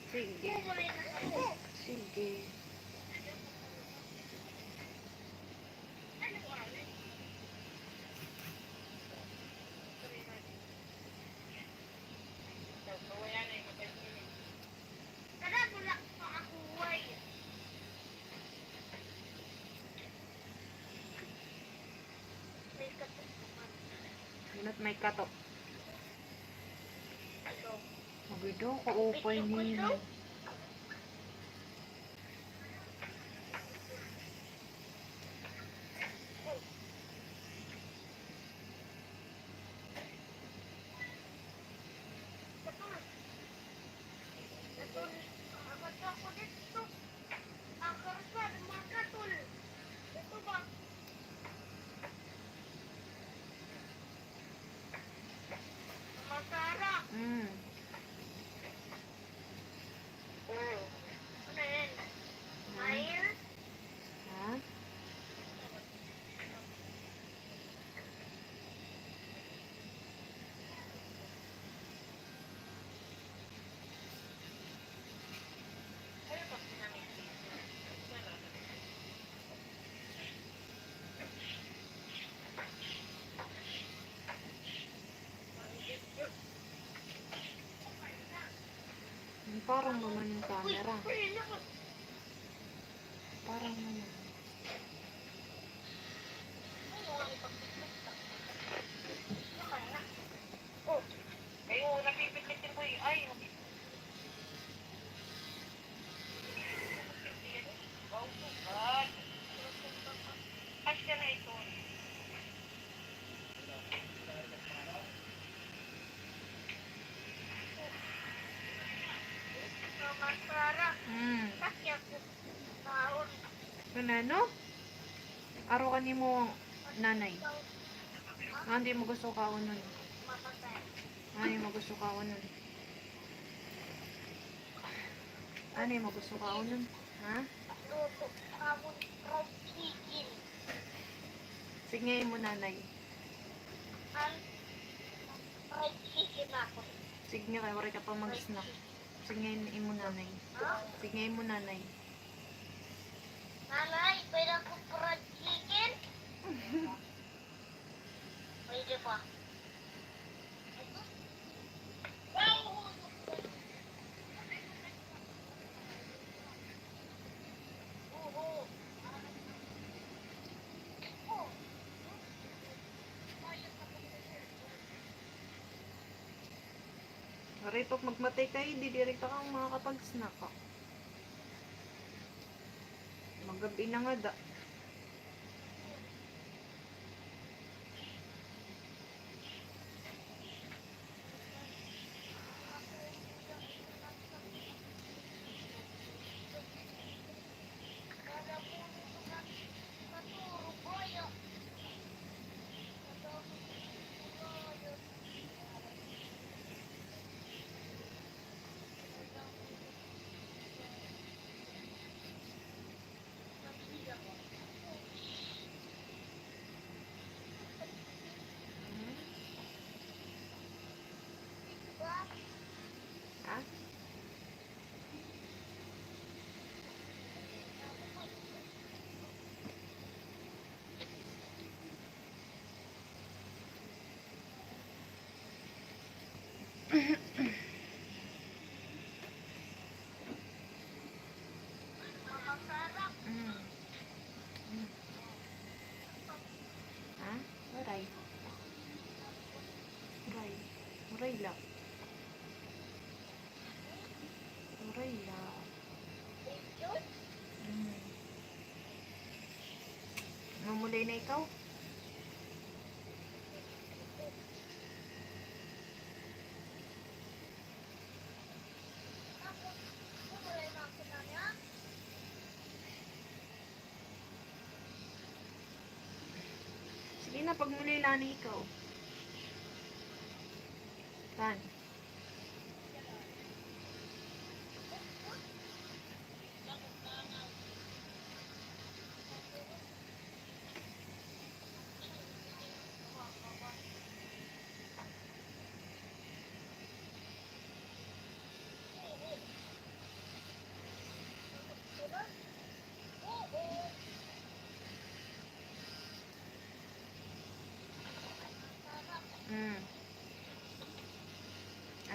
Sige. Sige. Minat may katok. Magido, kaupay nino. Mm. Ha? Parang naman yung camera. Parang naman. Ayun, napipitin ko yung ay. Oh, God. Asya na ito. Mm. Kanano? Aro ka ni mo nanay. Hindi mo gusto ka nun. Hindi mo gusto ka nun. Ano mo gusto ka nun? Ha? Sige mo nanay. Sige kayo, wala ka pa mag-snack. Sige mo nanay. Sige mo nanay. Nanay, pwede ako fried chicken? Pwede pa. Aray, pag magmatay kayo, di direkta kang makakapag-snack ka. Magabi na nga da. Ha? Mm. Mm. Ha? Aray. Aray. Aray lang. Aray lang. Mm. Mamulay na ikaw? Sige na, pag muli na ikaw. Tan.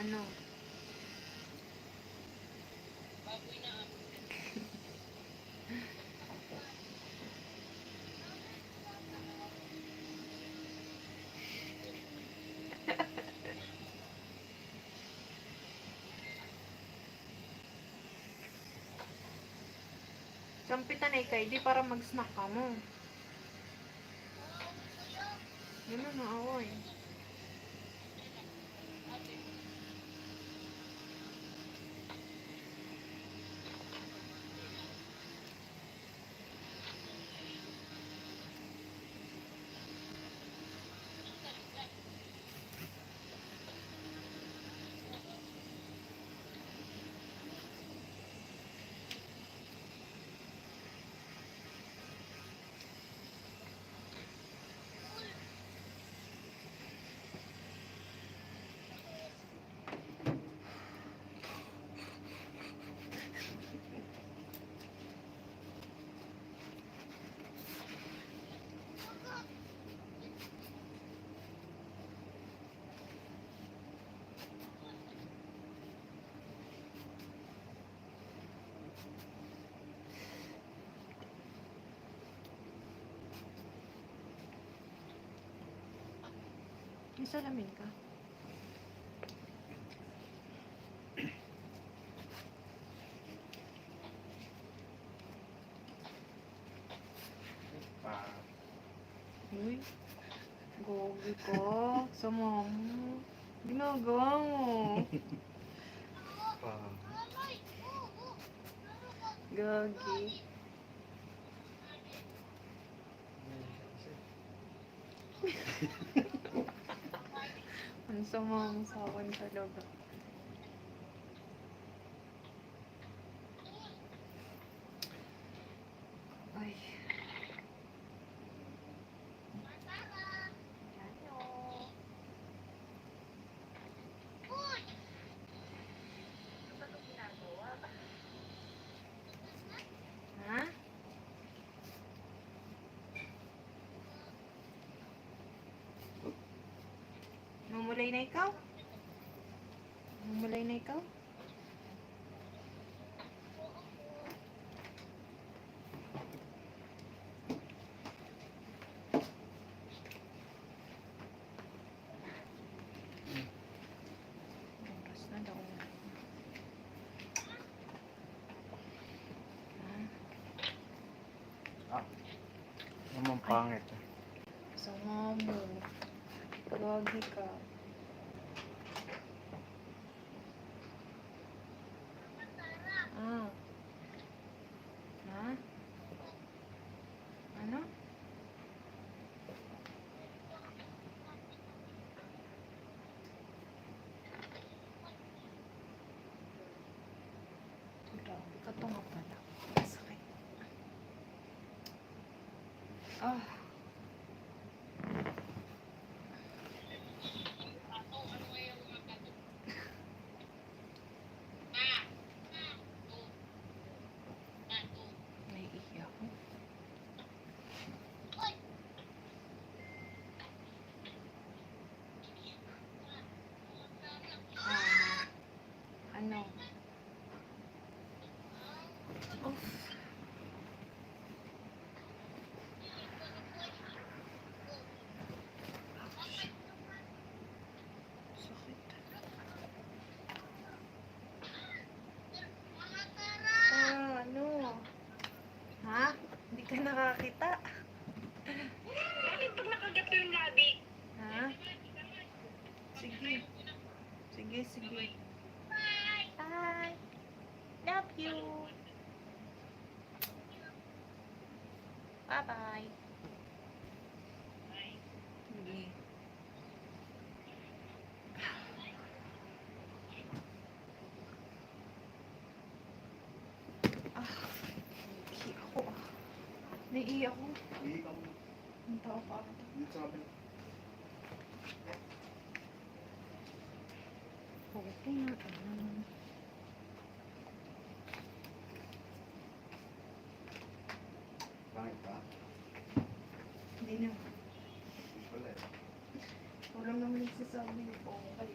Ano? Baboy na ako. Sampitan ay kay, di para mag-snack ka mo. Yun na, naaway. May salamin ka. Pa. Uy. Gogi ko. Sama mo. Ginagawa mo. Pa. Gagi. Ang sama mo sa akin talaga. Ay. Ha? Mamulay na ikaw? Mamulay na ikaw? Oras na daw. Ah. Naman pangit. Sama mo. Gagi ka. Ah. Ha? Ano? Grabe ka to nga pala. Masakit. Ah. Naiiyak ako. Ano? Oof. Sakit. Ano? Ha? Hindi ka nakakita? Bakit pag nakagat yung labi? Ha? Sige. Sige, sige. Bye. Love you. Bye-bye. Sige. Ah, naiiyak ako. Naiiyak ako. Ikaw. Ang tao pa ako. Dito sa kapila. Okay na. Pangit pa? Hindi na. Wala eh. Walang naman nagsasabi ko. Okay.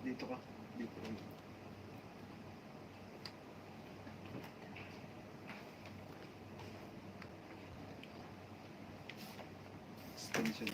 Dito ka. Dito ka. Extension.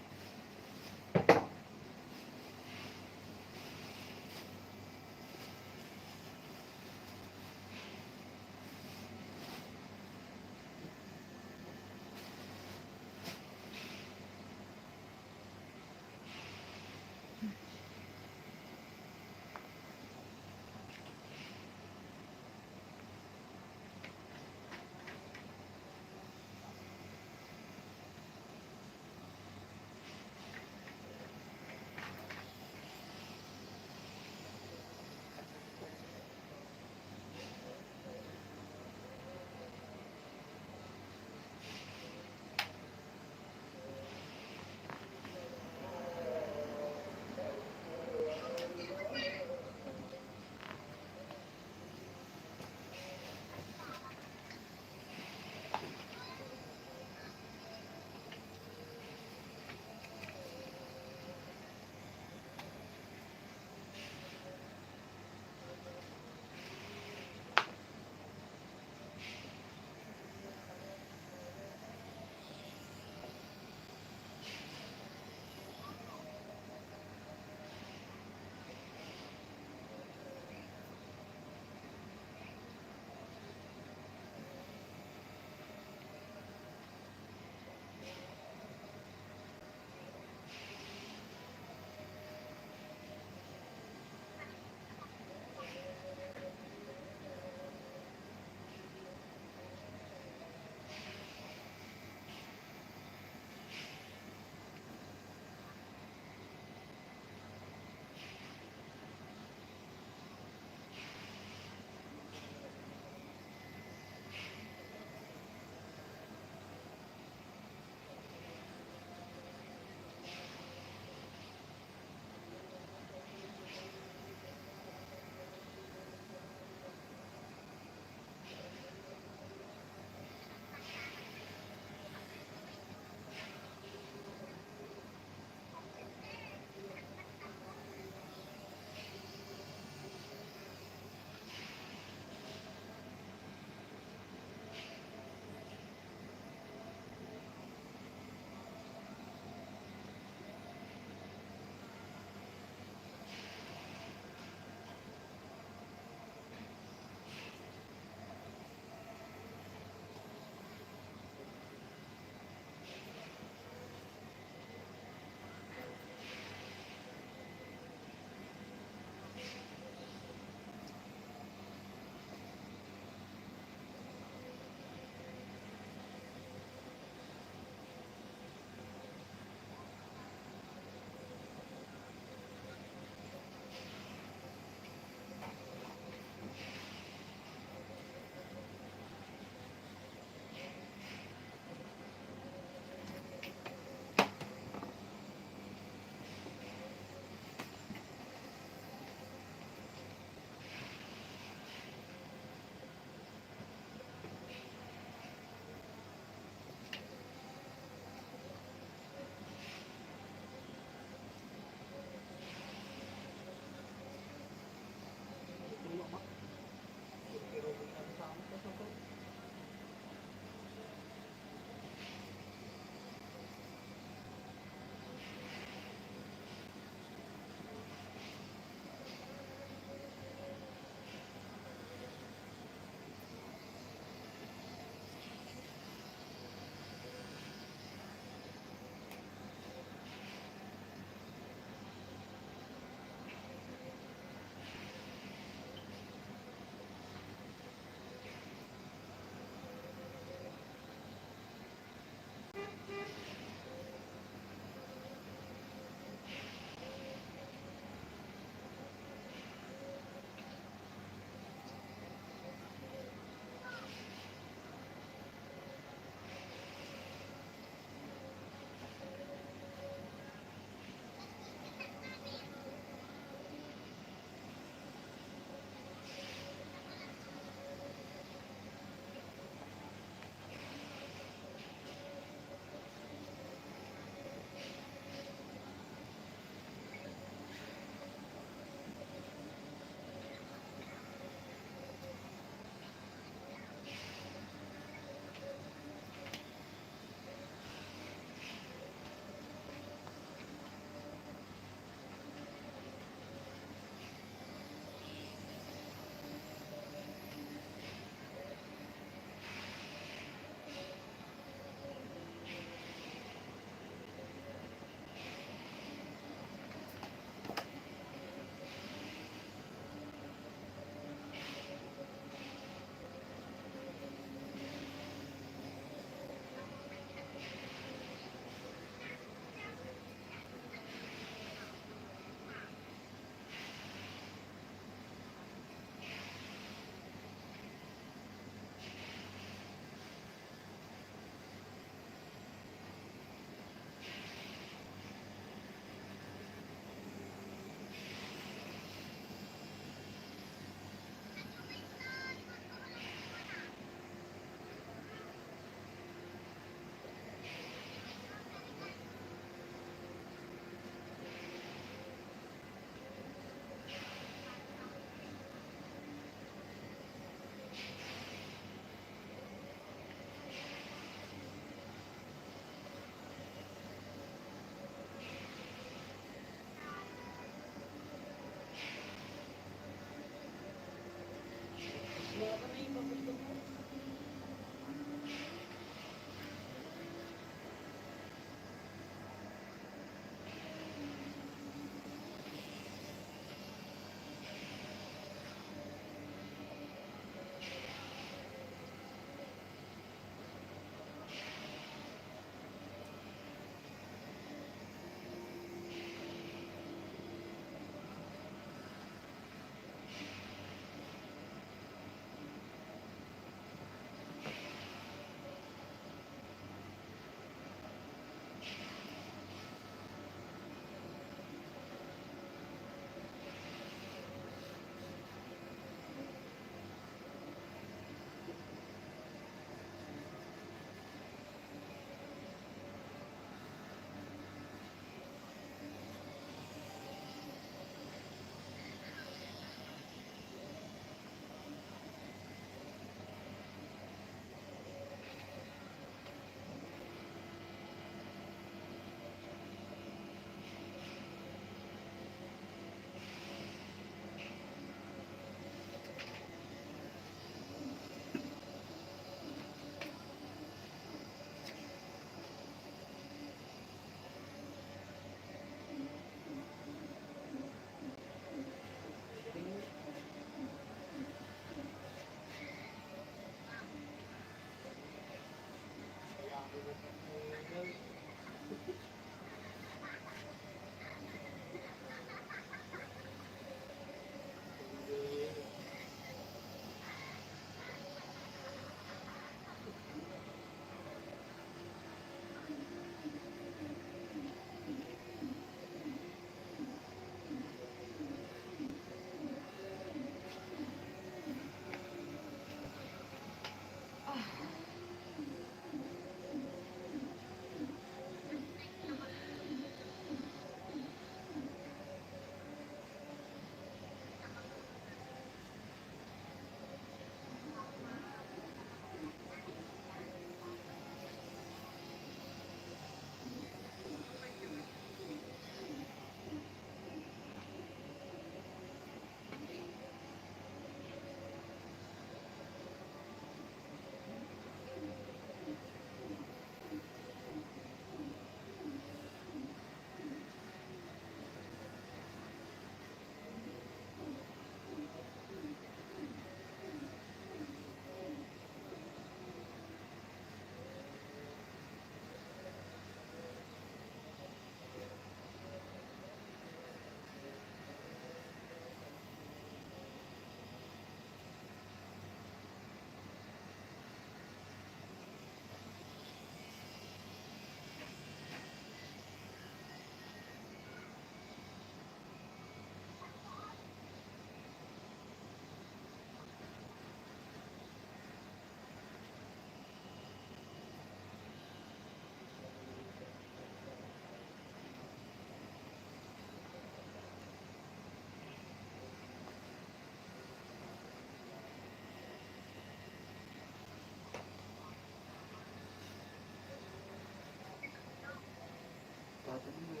natin.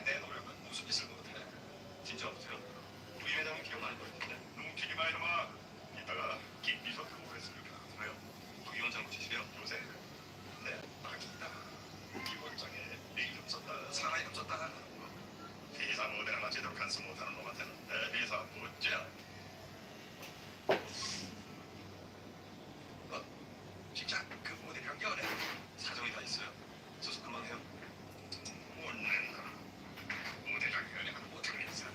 Meron naman. 진짜 없어요? 우리 회장님 기억 많이 걸리는데 뭉치기 마 이놈아. 이따가 김비서 들어오겠으면 좋겠어요. 부위원장 모시시려 요새. 네, 알겠다. 부위원장에 일이 없었다, 사람이 없었다. 회사 모델 하나 제대로 간수 못하는 놈한테는 내 회사 못지야. 진짜 그 모델이랑 연애 사정이 다 있어요. 수습 금방 해요. 못낸다. 모델이랑 연애하는 못하겠어.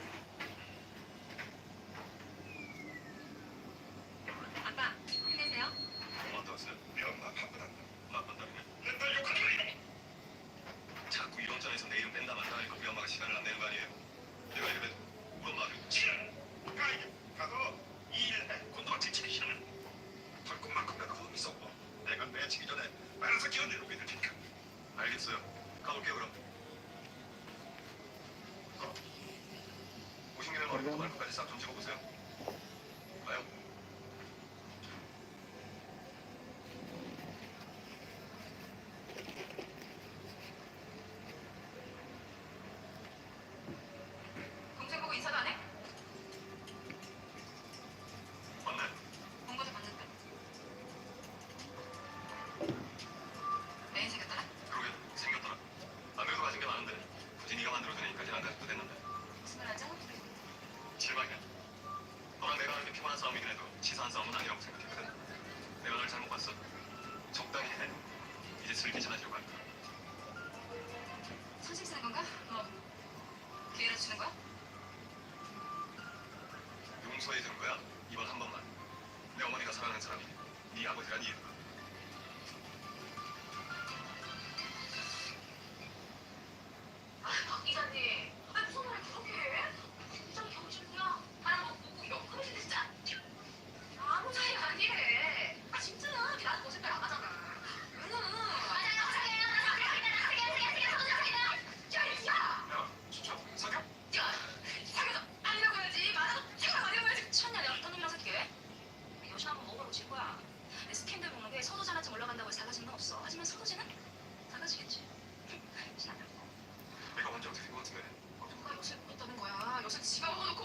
아빠, 힘내세요. 어떠세요? 네 엄마 바쁘단다. 바쁜다며? 맨날 욕하는 거야. 자꾸 이런 장에서 내 이름 뺀다 만다 하니까 우리 엄마가 시간을 안 내는 거 아니에요? 내가 이래도 우리 엄마가 치는 가서 일해. 군도가 지치기 싫으면 털끝만큼이라도 흠이 썩고 내가 내치기 전에 말아서 기어내놓고 있을 테니까. 알겠어요. 가볼게요 그럼. 오신 김에 머리 말끝까지 싹 좀 찍어보세요. 가요. 동생 보고 인사도 안 해? 맞네. 본거도 봤는데. 애인 생겼더라? 그러게 생겼더라. 안 그래도 가진 게 많은데 굳이 네가 만들어주니까 안 가져도 됐는데. 무슨 말 하자? 실망이야. 너랑 내가 하는 게 피곤한 싸움이긴 해도 치사한 싸움은 아니라고 생각했거든. 내가 널 잘못 봤어. 적당히 해. 이제 슬기 찾으려고 할까. 선심 쓰는 건가? 뭐 기회를 주는 거야? 용서해 주는 거야. 이번 한 번만. 내 어머니가 사랑하는 사람이 네 아버지란 이유로. 박 기자님, 무슨 말을 그렇게 해? 진짜 경실구나. 뭐 보고 역하시네 진짜. 아무 사이가 아니래. 진짜 나한테 거짓말 안 하잖아. 야, 진짜 사겨? 사귀어서 아니라고 해야지. 말하고 생각 안 해봐야지. 천이야 내가 어떤 놈이랑 사귀게? 여신 한번 먹어보고 질 거야. 내 스캔들 보는 게 서도자나 좀 올라간다고 해서 사라지는 건 없어. 하지만 서도지는 사라지겠지. 신나. 내가 먼저 어떻게 된 것 같은데. 누가 요새 먹었다는 거야. 요새 지가 먹어놓고.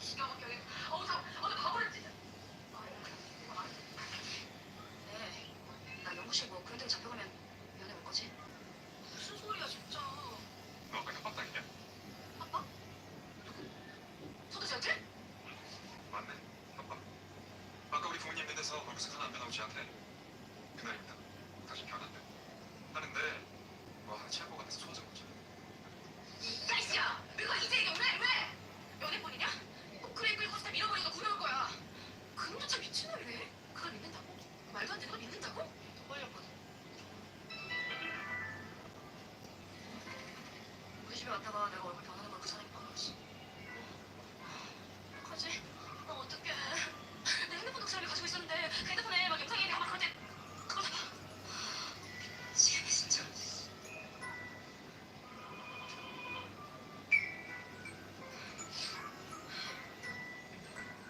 기가 막혀게. 나 가버렸지. 네. 나 연구실 뭐 그런 데 잡혀가면 면회 올 거지? 무슨 소리야 진짜. 너 아까 협박 당했냐? 아빠? 누구? 서도지한테? 맞네. 협박. 아까 우리 부모님 있는 데서 얼굴색 하나 안 변하고 지한테 그날입니다. 다시 변한대. 하는데 뭐 하나 취할 것 같아서 손 잡고 자. 야이씨야! 내가 이제 이게 왜? 연애뿐이냐? 꼭 그래 끌고 스타 밀어버리고 구려올 거야. 그놈도 참 미친놈이네. 그걸 믿는다고? 말도 안 되는 걸 믿는다고? 걸렸거든. 우리 집에 왔다가 내가 얼굴 변하는 걸 그 사람이 봐버렸어. 어떡하지? 어떡해. 내 핸드폰 그 사람이 가지고 있었는데 그 핸드폰에 막 영상이 내가 막 그럴 때 그거 다 봐. 지금 진짜.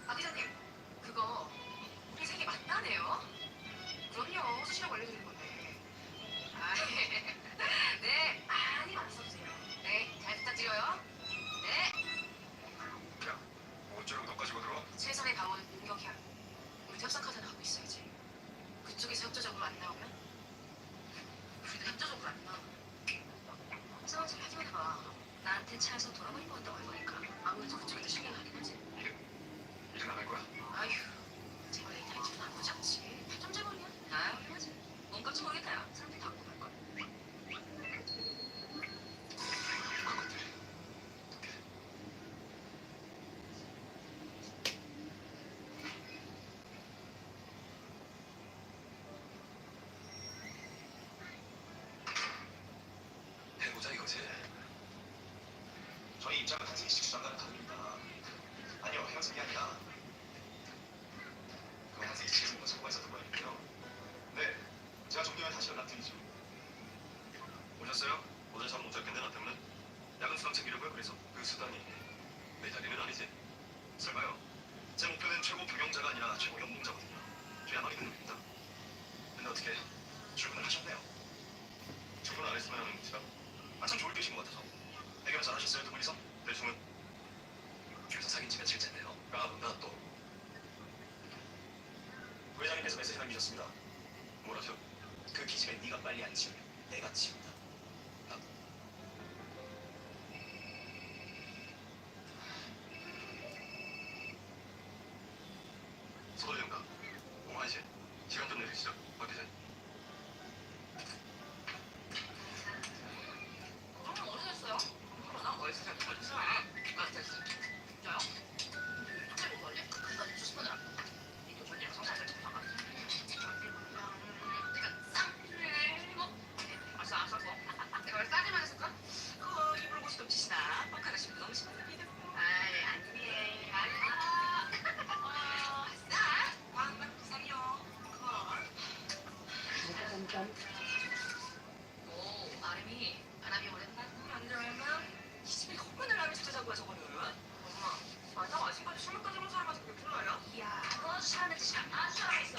박 기자님, 그거 우리 생이 맞다네요? 그럼요, 수시라고 알려드리는 건데. 네, 많이 많이 써주세요. 네, 잘 부탁드려요. 네. 야, 어쩌라고 너까지 거들어? 최선의 방어는 공격이야. 우리 협상카드는 하고 있어야지. 그쪽에서 협조적으로 안 나오면 우리도 협조적으로 안 나와. 싸움 잘 하기만 해봐. 나한테 차에서 돌아버린 거 같다고 할 거니까 아무래도 그쪽에도 신경 하긴 하지. 이제 나갈 거야? 아휴, 제발 내 타이틀은 안 보지 않지. 우리 입장은 한승희씨 주장과는 다릅니다. 아니요, 헤어진 게 아니라 그 한승희씨 재밌는 사고가 있었던 거였는데요. 네, 제가 좀 뒤에 다시 연락드리죠. 오셨어요? 오늘 잠 못 잤겠네, 나 때문에. 야근 수당 챙기려고요. 그래서 그 수당이 내 자리는 아니지. 설마요. 제 목표는 최고 경영자가 아니라 최고 연봉자거든요. 죄야말이 듭니다. 근데 어떻게 출근을 하셨네요. 출근 안 했으면 제가 참 좋을 계신 것 같아서. 해결 잘하셨어요, 두 분이서? 대충은 그래서 사귄 지 며칠째인데요. 뭔가 또 부회장님께서 메시지 남기셨습니다. 뭐라죠? 그 기집애 네가 빨리 안 치우면 내가 치운다. 서울연가 5만시 시간 좀 내주시죠, 박 기자님. 너무 오래됐어요. 그러나 어디서 잘 모르겠어. 됐어. 진짜요? 호텔 못 갈래? 그거 주스 보느라. 이거 존이랑 성사할 때 봐봐. 내가 왜 싸기만 했을까? 입으로 고시 넘치시나? 뻑하시면 너무 심한데. 아이, 아니에요. 아싸! 왕만 부산이요. 오, 아름이 바람이 오랜만 안 들어오면 이 집에 헛간을 하면 찾아자고요, 저거는. 엄마, 맞아, 아직까지 술 먹다 들어온 사람한테 그렇게 불러요? 이야, 그거 아주 잘하는 짓이야. 아주 잘하고 있어.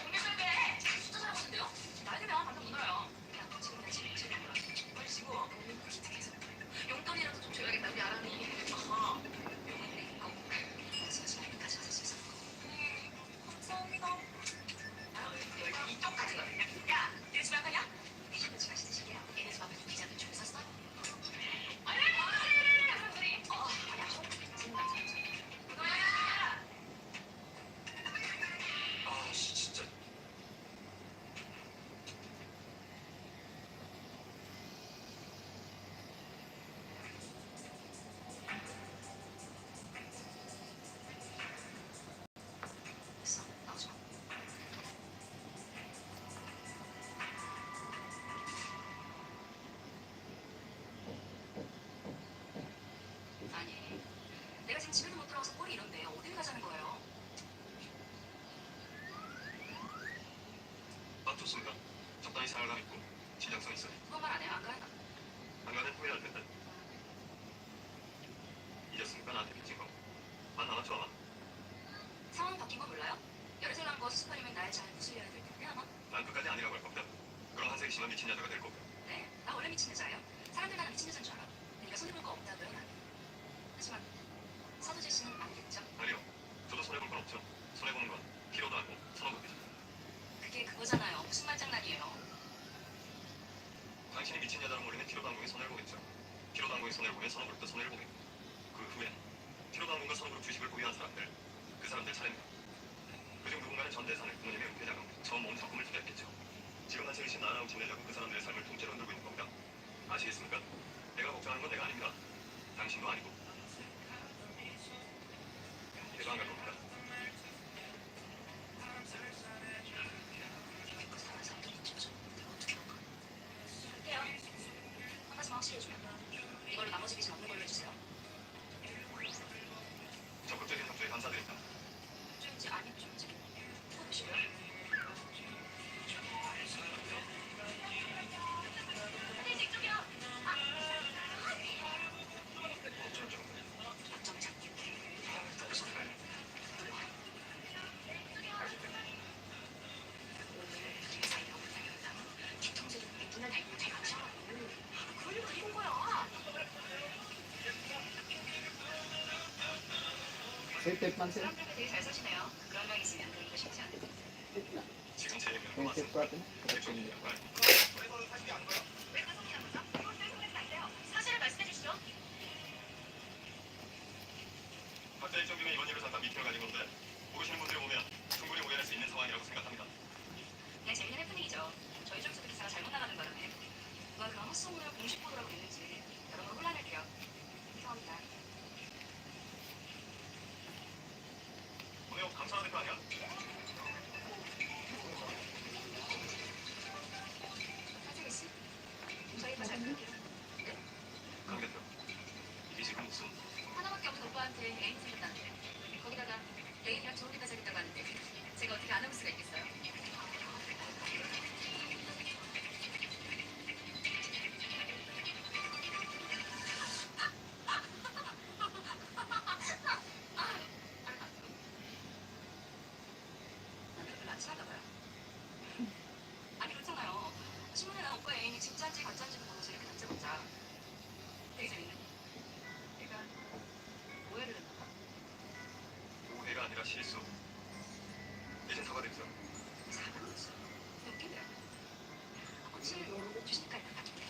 공개 설계! 진짜 잘하고 있는데요? 나이 들면 방금 못 놀아요. 그냥 지금 내 집에 제일 몰라. 얼씨구, 기특해서. 용돈이라도 좀 줘야겠다, 우리 아람이. 어허. 용돈이 있고. 그래서 여기까지 가질 수 있어. 감사합니다. 여기 이쪽 같은 거. 야, 내 집에 안 가냐? 이집에 집에 시시게요. 얘네 집 앞에서 기자들 줄 섰어? 아니, 그런 소리. 아니야, 너야! 진짜. 됐어, 나오지 마. 아니, 내가 지금 집에도 못 들어가서 꼴이 이런데 어딜 가자는 거예요? 좋습니다. 적당히 생활감 있고 진정성 있어요. 그것만 안 해, 안 가야. 안 가는 후회할 텐데. 잊었습니까? 나한테 빚진 거. 만 남았죠, 아마? 상황 바뀐 거 몰라요? 열애설 난거 수습하려면 나의 잘 구슬려야 될 텐데 아마? 난 끝까지 아니라고 할 겁니다. 그럼 한승희 씨만 미친 여자가 될 거고요. 네, 나 원래 미친 여자예요. 사람들 나는 미친 여자인 줄 알아. 그러니까 손해볼 거 없다고요, 나는. 하지만 서두재 씨는 아니겠죠? 아니요. 저도 손해볼 건 없죠. 손해보는 건 필요도 하고 선호급이죠. 그게 그거잖아요. 무슨 말장난이에요. 당신이 미친 여자로 몰리면 피로당국이 손해를 보겠죠. 피로당국이 손해를 보면 선호그룹도 손해를 보겠고 그 후엔 피로당국과 선호그룹 주식을 보유한 사람들, 그 사람들 차례입니다. 그중 누군가는 전 재산을 부모님의 은퇴자금, 전 몸 적금을 투자했겠죠. 지금 한승희 씨는 나라고 지내려고 그 사람들의 삶을 통째로 흔들고 있는 겁니다. 아시겠습니까? 내가 걱정하는 건 내가 아닙니다. 당신도 아니고. 내가 안 갈 겁니다. 할게요. 한 가지만 확실히 해주면 이걸로 나머지 빚은 없는 걸로 해주세요. 적극적인 협조에 감사드립니다. 좀인지 아닌 좀인지 해보시고요. 선생님 이쪽이요. 어쩌면 좀 약점 잡기. 뒤통수도 눈을 달고 돼가지고 그걸 그리는 거야. 사람들과 되게 잘 사시네요. 그런 명 있으면 그리고 쉽지 않은데. 지금 제 얘기는 맞습니다. 대표님 양말. 왜 가성이 안 오죠? 그건 왜 손해는 안 돼요? 사실을 말씀해 주시죠. 각자 일정 기간 이번 일을 잠깐 미팅을 가진 건데 모르시는 분들이 보면 충분히 오해할 수 있는 상황이라고 생각합니다. 그냥 재밌는 해프닝이죠. 저희 쪽에서도 기사가 잘못 나가는 바람에 누가 그런 헛소문을 공식 보도라고 냈는지 여러분 혼란할게요. 죄송합니다. 오늘 감사하는 거 아니야? 한승희 씨, 저희가 잘 부탁해요. 강 대표, 이게 지금 무슨 오빠랑 친한가 봐요. 아니 그렇잖아요. 신문에 나온 오빠 애인이 진짜인지 가짜인지 모르면서 이렇게 다짜고짜. 되게 재밌네. 내가 오해를 했나 봐. 오해가 아니라 실수. 이제 사과드리죠. 사과했어. 웃긴데요. 꽃을 주시니까 일단 가져올게.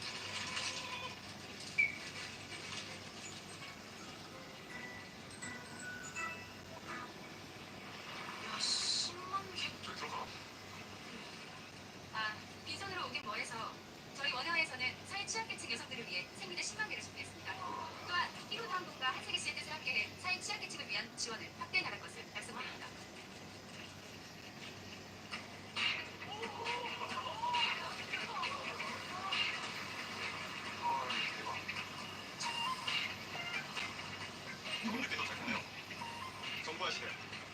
야, 10만 개. 저기 들어가. 아, 빈손으로 오긴 뭐해서 저희 원화에서는 사회 취약계층 여성들을 위해 생리대 10만 개를 준비했습니다. 또한 1호 당분과 한세기 씨의 뜻을 함께해 사회 취약계층을 위한 지원을 확대해 나갈 것을 약속드립니다. 조금 늦게 도착했네요. 정부하시네.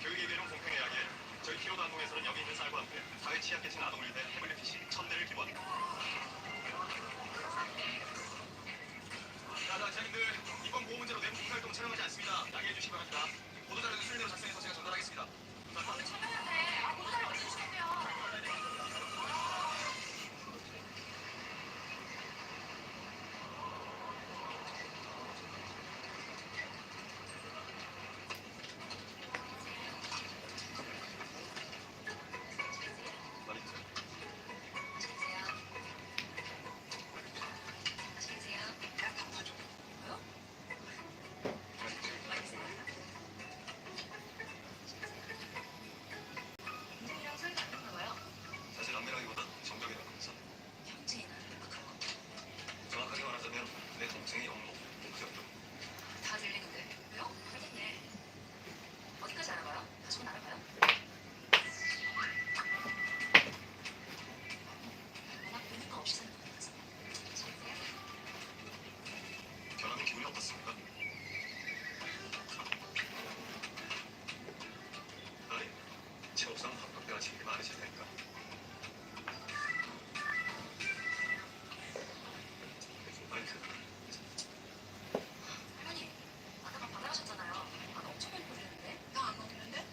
교육에 대한 공평의 이야기에 저희 키로도 항공에서는 여기 있는 쌀과 함께 사회 취약계층 아동을 위해 태블릿 PC 1000대를 기부한. 자, 기자님들 이번 보호 문제로 내부 공사활동 촬영하지 않습니다. 양해해 주시기 바랍니다. 보도자료는 순리대로 작성해서 제가 전달하겠습니다. 감사합니다. 아, 보도자료 어떻게 주셨네요. 많이 드세요. 맛있게 드세요. 그냥 다 타죠. 뭐요? 많이 드세요. 많이 드세요. 인정이랑 사이가 안 좋나 봐요. 사실 남매라기보다 정적이라고 합니다. 형제나 그런 거. 정확하게 말하자면 내 동생의 영모, 목적도. 다 들리는데. 왜요? 알겠네. 어디까지 알아봐요? 다시 좀 알아봐요. 워낙 의미가 없이 사는 것 같아서. 잘하세요. 결혼의 기분이 어떻습니까? 아니, 제 옥상 밥값대가 지금 많으실 테니까. 아니, 할머니, 아까 받아가셨잖아요. 아, 엄청 많이 보내는데? 나 안 먹는데?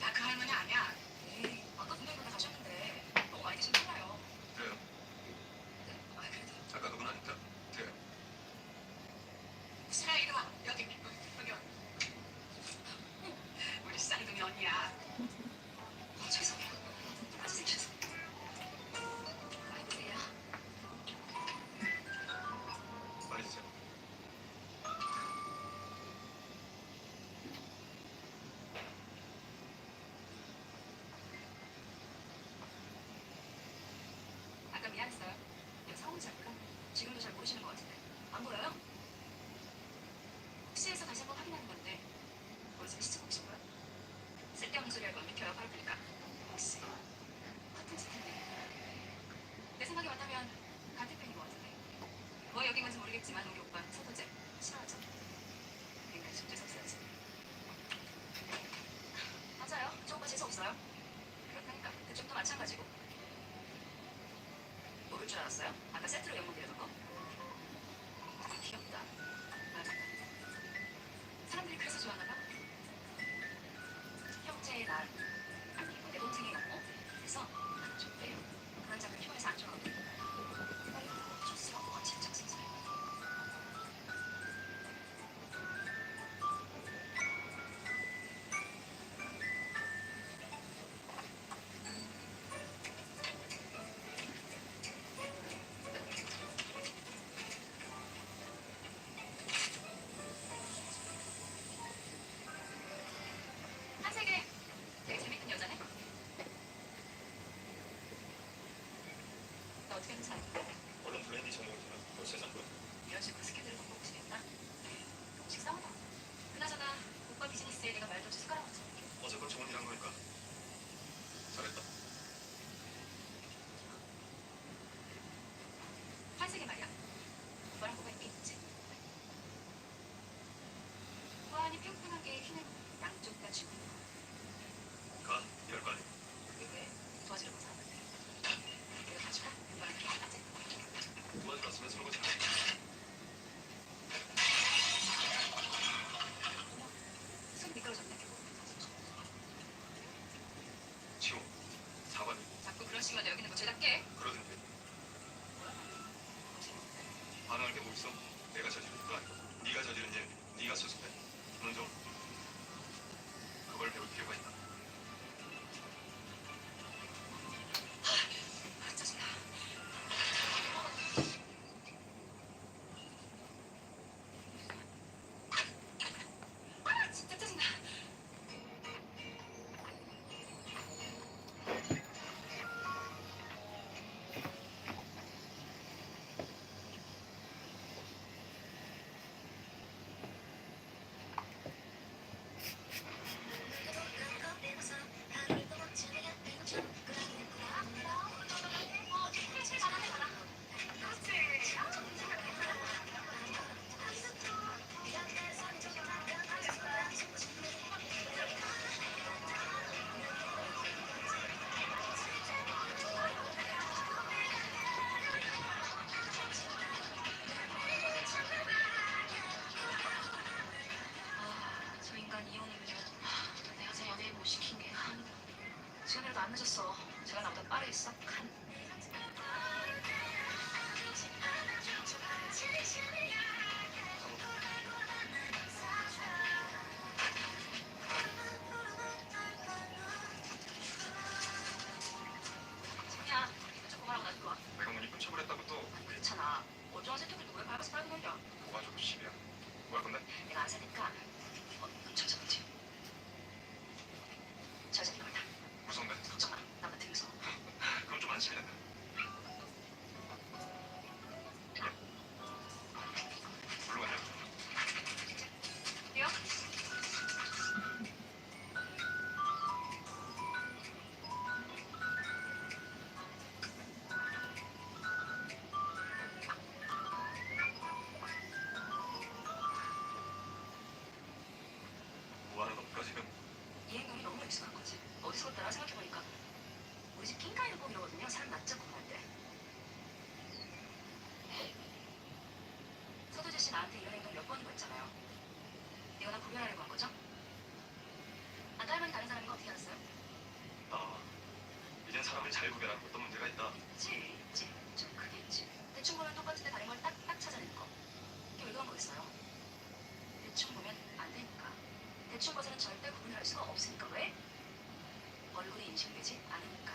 나 그 할머니 아니야. 에이, 아까 분명히 받아가셨는데 너무 많이 드시면 큰일나요. 그래요. 네? 아, 그래도. 아까 그분 아니까. 그래요. 슬아, 이리 와. 여기 와. 우리 쌍둥이 언니야. 죄송해요. 아직 생겨서. 많이 드세요. 많이 드세요. 아까 미안했어요. 내가 사고를 잘까? 지금도 잘 모르시는 것 같은데. 안 보여요? 혹시해서 다시 한번 확인하는 건데 머릿속에 시청 보신 거야? 쓸데없는 소리 할거 미켜요. 바로 보니까. 혹시 같은 스탠데. 내 생각이 맞다면 같은 편인 것 같은데. 뭐 여긴 건지 모르겠지만 우리 오빠 첫 번째 싫어하죠? 그러니까 좀 재수없어야지. 맞아요. 저 오빠 재수없어요. 그렇다니까 그쪽도 마찬가지고. 모를 줄 알았어요? 아까 세트로 연못 드렸던 거? 귀엽다. 맞아. 사람들이 그래서 좋아하나 봐. 형제의 날, 내 동생의 영모. 그래서 나는 좋대요. 그런 장면 피곤해서 안 좋아하거든. 좋스럽고 진짜 생소해. 한세계 되게 재밌는 여자네. 너 어떻게 하는 사람이야? 얼른 블렌디 전공이잖아. 너 세상 거. 이런 식으로 스케줄을 못 보시겠다? 식상하다. 그나저나 오빠 비즈니스에 내가 말도 없이 숟가락 얹어. 어제껏 좋은 일 한 거니까. 잘했다. 한세계 말이야. 오빠랑 뭐가 있겠지? 보안이 평평하게 힘을 양쪽 다 주고 가, 이럴 거 아니야. 왜 도와주려고 사는데 내가 가져가? 오빠랑 그렇게 안 하지? 도와주러 왔으면 설거지 안 해. 손 미끄러졌네. 안 늦었어. 제가 나보다 빠르겠어. 야, 이거 좀 그만하고 나 들어와. 내가 문이 끊쳐버렸다고 또 그렇잖아. 멀쩡한 세탁기도 왜 밟아서 빨고 놀려? 뭐가 좋고 시비야. 뭐 할 건데? 내가 안 사니까 천천히. 잘 잡힐 거다. 무서운데? 걱정 마. 나 같은 서 그건 좀 안심이 된다. 물로 가냐? 뛰어. 뭐 하는 겁니까 지금? 이 행동이 너무 익숙한 거지. 어디서 봤더라 생각해보니까 우리 집 킹카이도 이러거든요. 사람 낯잡고 할 때. 서도재 씨 나한테 이런 행동 몇 번인 거 있잖아요. 이거 나 구별하려고 한 거죠? 아, 딸만이 다른 사람인 거 어떻게 알았어요? 아, 이젠 사람을 잘 구별하는 것도 문제가 있다. 있지. 좀 크게 있지. 대충 보면 똑같은데 다른 걸 딱딱 찾아내는 거. 이게 왜 그런 거겠어요? 대충 보면 안 되니까. 대충 봐서는 절대 구분할 수가 없으니까. 왜? 얼굴이 인식되지 않으니까.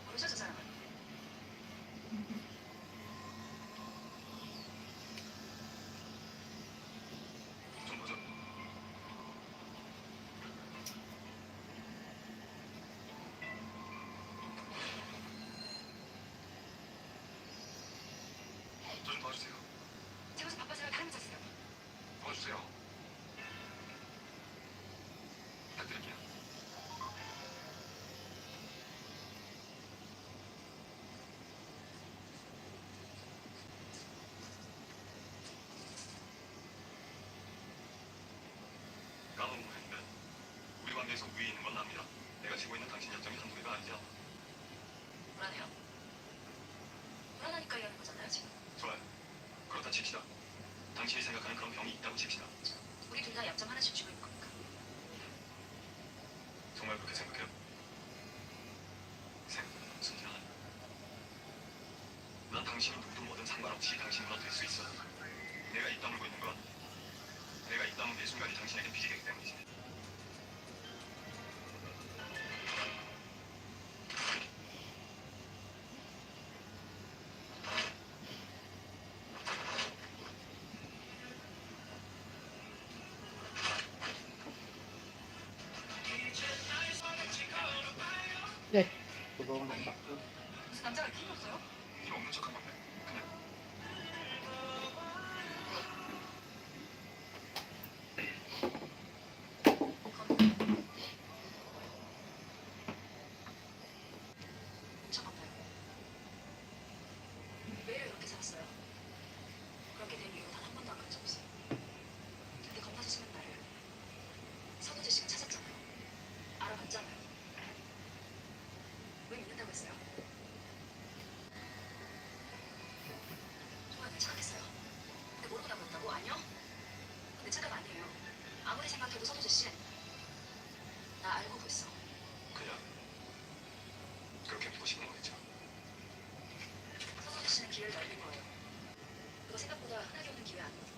모르죠, 저 사람은? 좀 보자. 저 좀 도와주세요. 집에서 바빠서 다른 거 샀어요. 도와주세요. 부탁드릴게요. 까먹은 거 했는데 우리 관계에서 위에 있는 건 납니다. 내가 지고 있는 당신 열정이 한두 개가 아니지 않아. 불안해요? 불안하니까 이러는 거잖아요, 지금. 좋아요. 그렇다 칩시다. 당신이 생각하는 그런 병이 있다고 칩시다. 우리 둘 다 약점 하나씩 쥐고 있는 거니까. 정말 그렇게 생각해요? 순진아. 난 당신이 누구든 뭐든 상관없이 당신과 될 수 있어. 내가 입 다물고 있는 건 내가 입 다문 게 순간이 당신에게 비리기 때문이지. 그거는 딱 무슨 남자가 이렇게 힘없어요? 이거 없는 척한 건데. 그냥 훔쳐봤나요? 매일 이렇게 살았어요. 그렇게 된 이유 단 한 번도 안 그런 적 없어요. 근데 겁나서 심은 날을 서도재 씨가 찾았잖아요. 알아봤잖아요. 왜 믿는다고 했어요? 정말 괜찮겠어요. 근데 모르고 나갔다고? 아니요? 근데 착각 아니에요. 아무리 생각해도 서도재 씨, 나 알고 그랬어. 그냥 그렇게 믿고 싶은 거겠죠. 서도재 씨는 기회를 날린 거예요. 그거 생각보다 흔하게 오는 기회 아니거든요.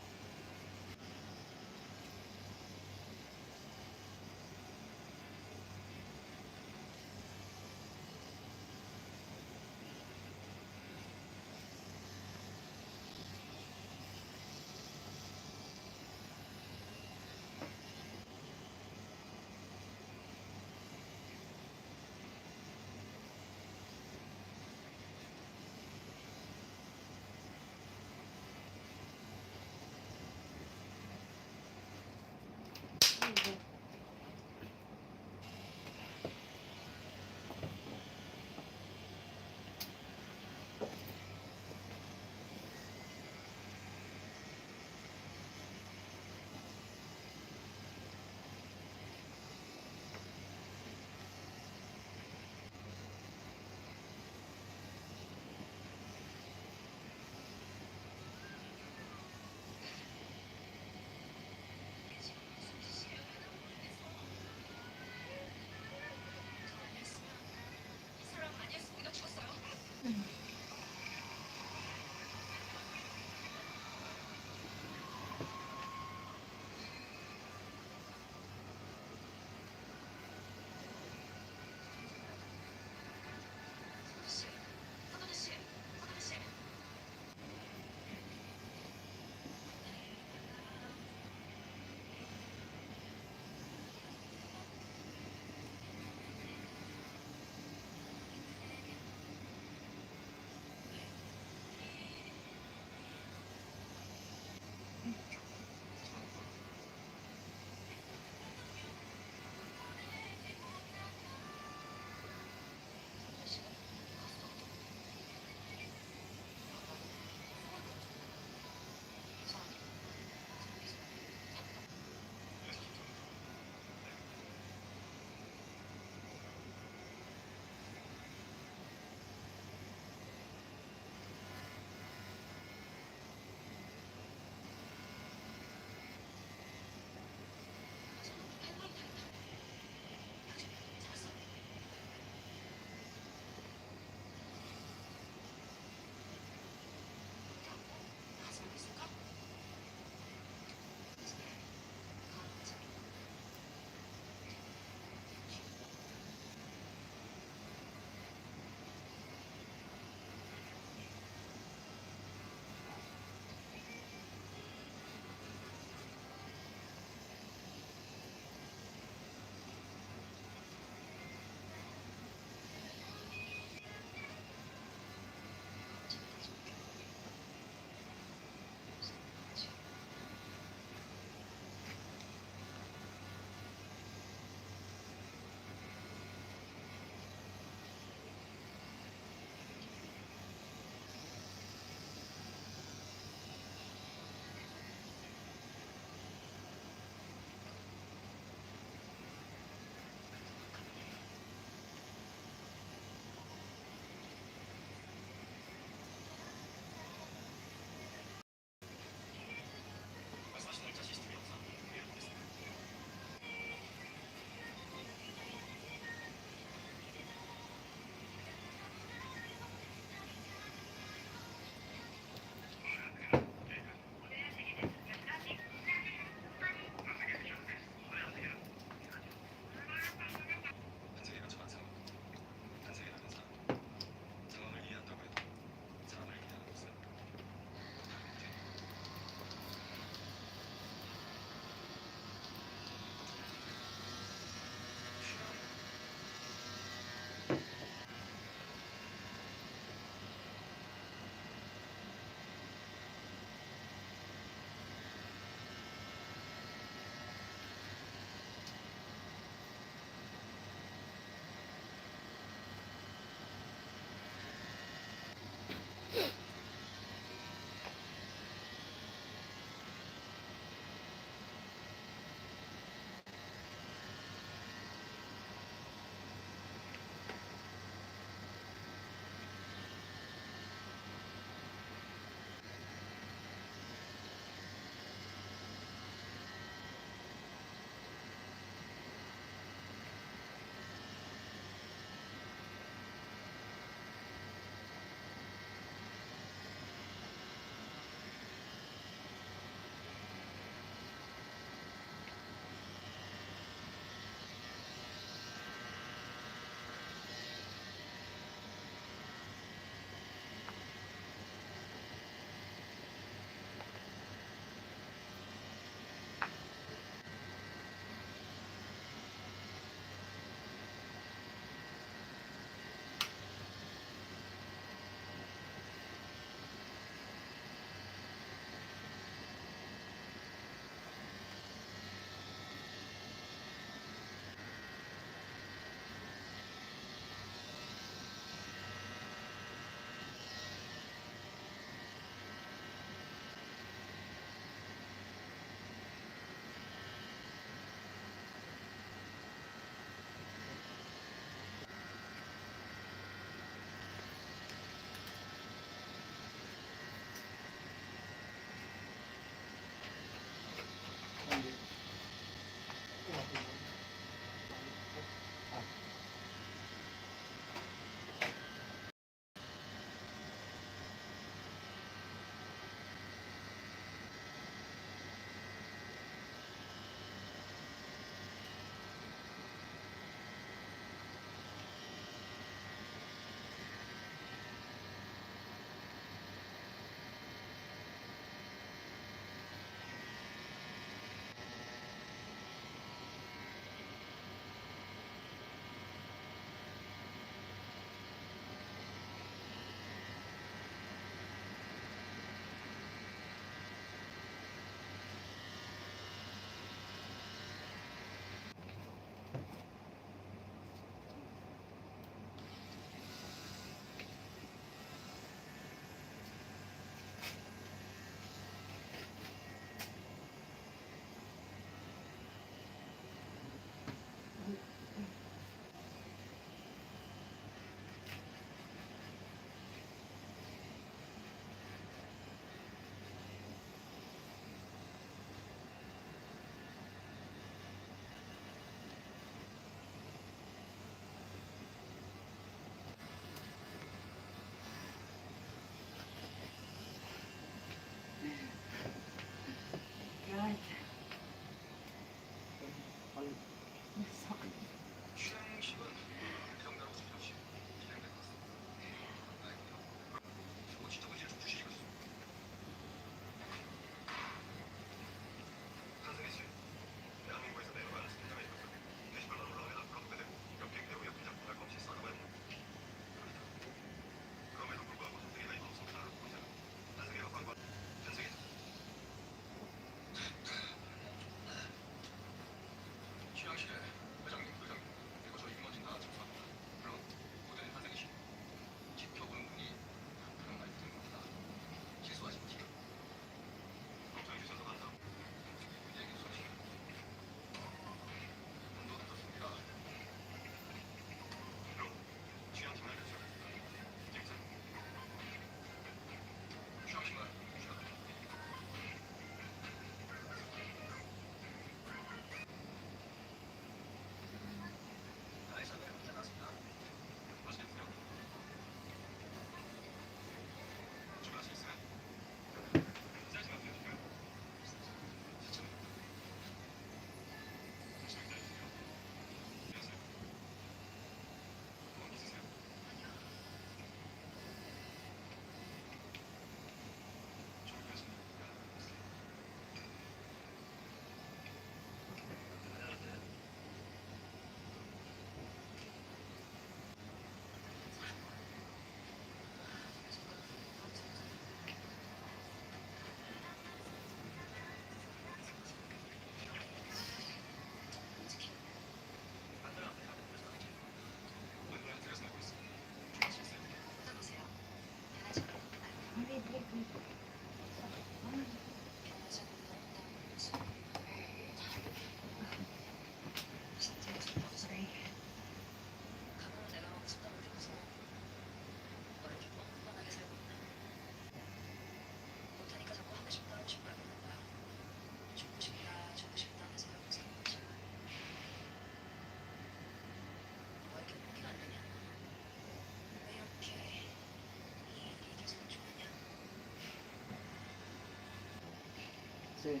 kasi.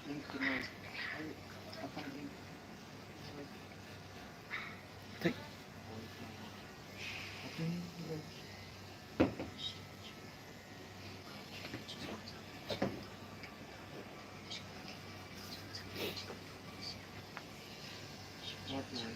Ink na. Ay, atang ink. Tay. Atang ink. What na?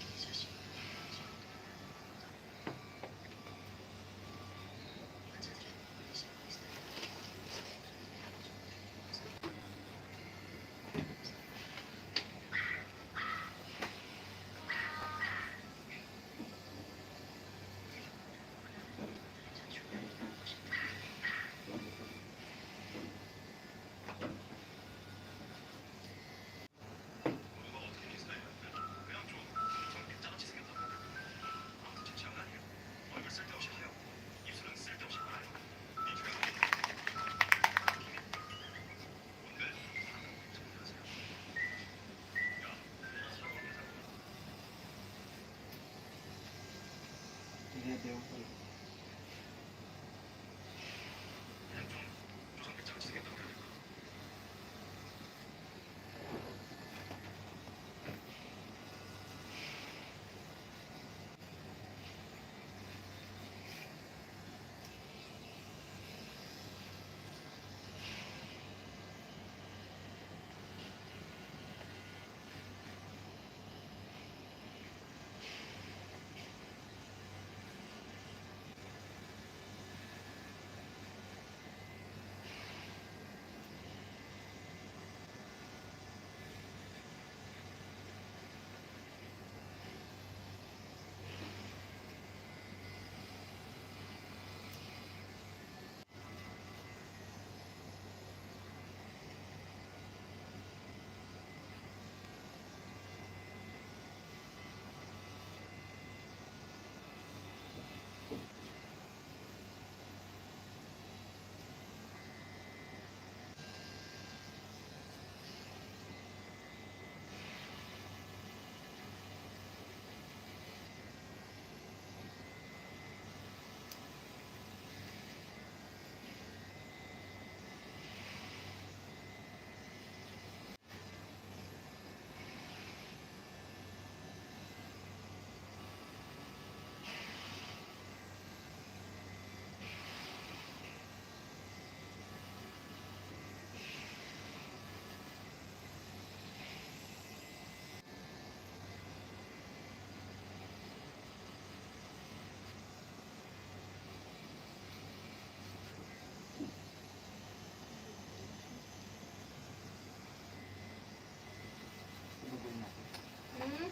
뭐가 어떻게 네 스타일이야? 그냥 좀 짜같이 생겼다고. 아무튼 제 취향은 아니에요. 얼굴 쓸데없이 하얗고 입술은 쓸데없이 빨아요. 네 취향은 뭔데? 정리하세요. 야, Hindi na yung pala. 그냥 좀 조상들 짜같이 생겼다고 해야 될까? Tulogin na. Hmm?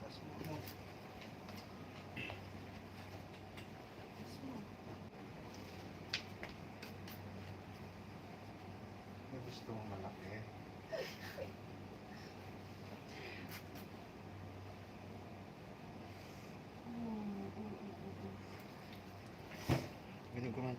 Tapos mo. May gusto mong malaki. Ganun ko man.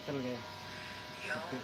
talaga yan. Okay.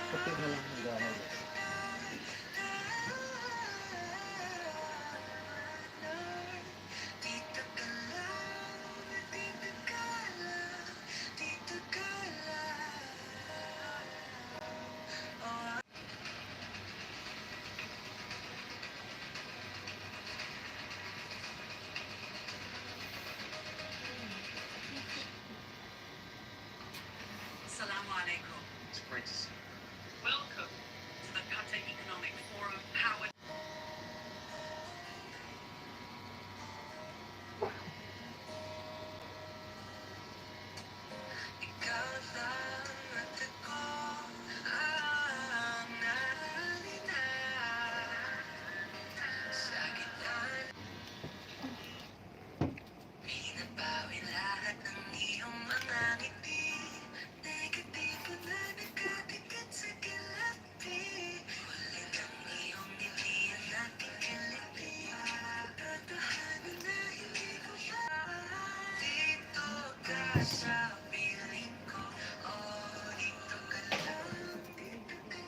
Puti na lang ang gamay. Assalamu alaikum. It's great to see you. Welcome to the Qatar Economic Forum powered.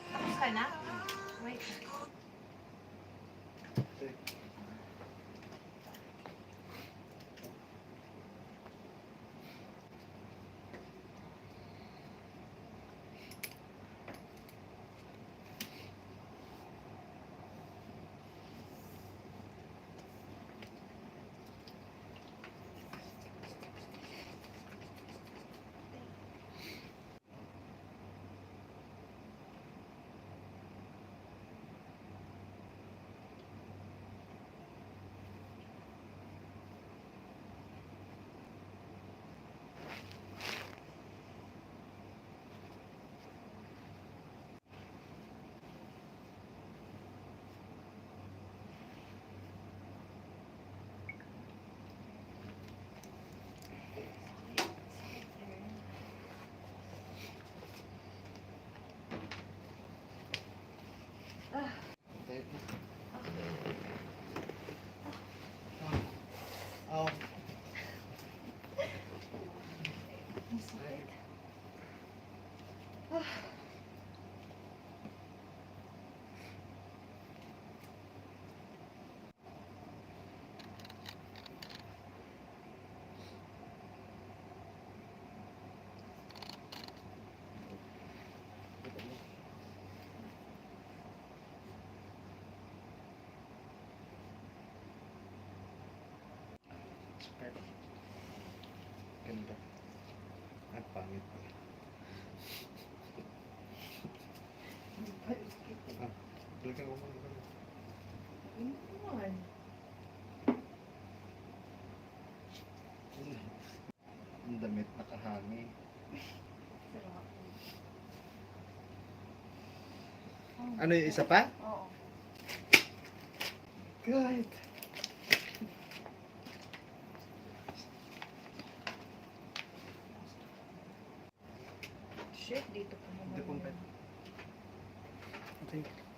Tapos ka na? Wait. Okay. Oh. Ganda. Ah, pangit pala. Ah, balikan ko muna. Inuman. Ang damit nakahangin. Ano yung isa pa? Oo. God. Shit, dito pa naman. Hindi, kumpet. Okay.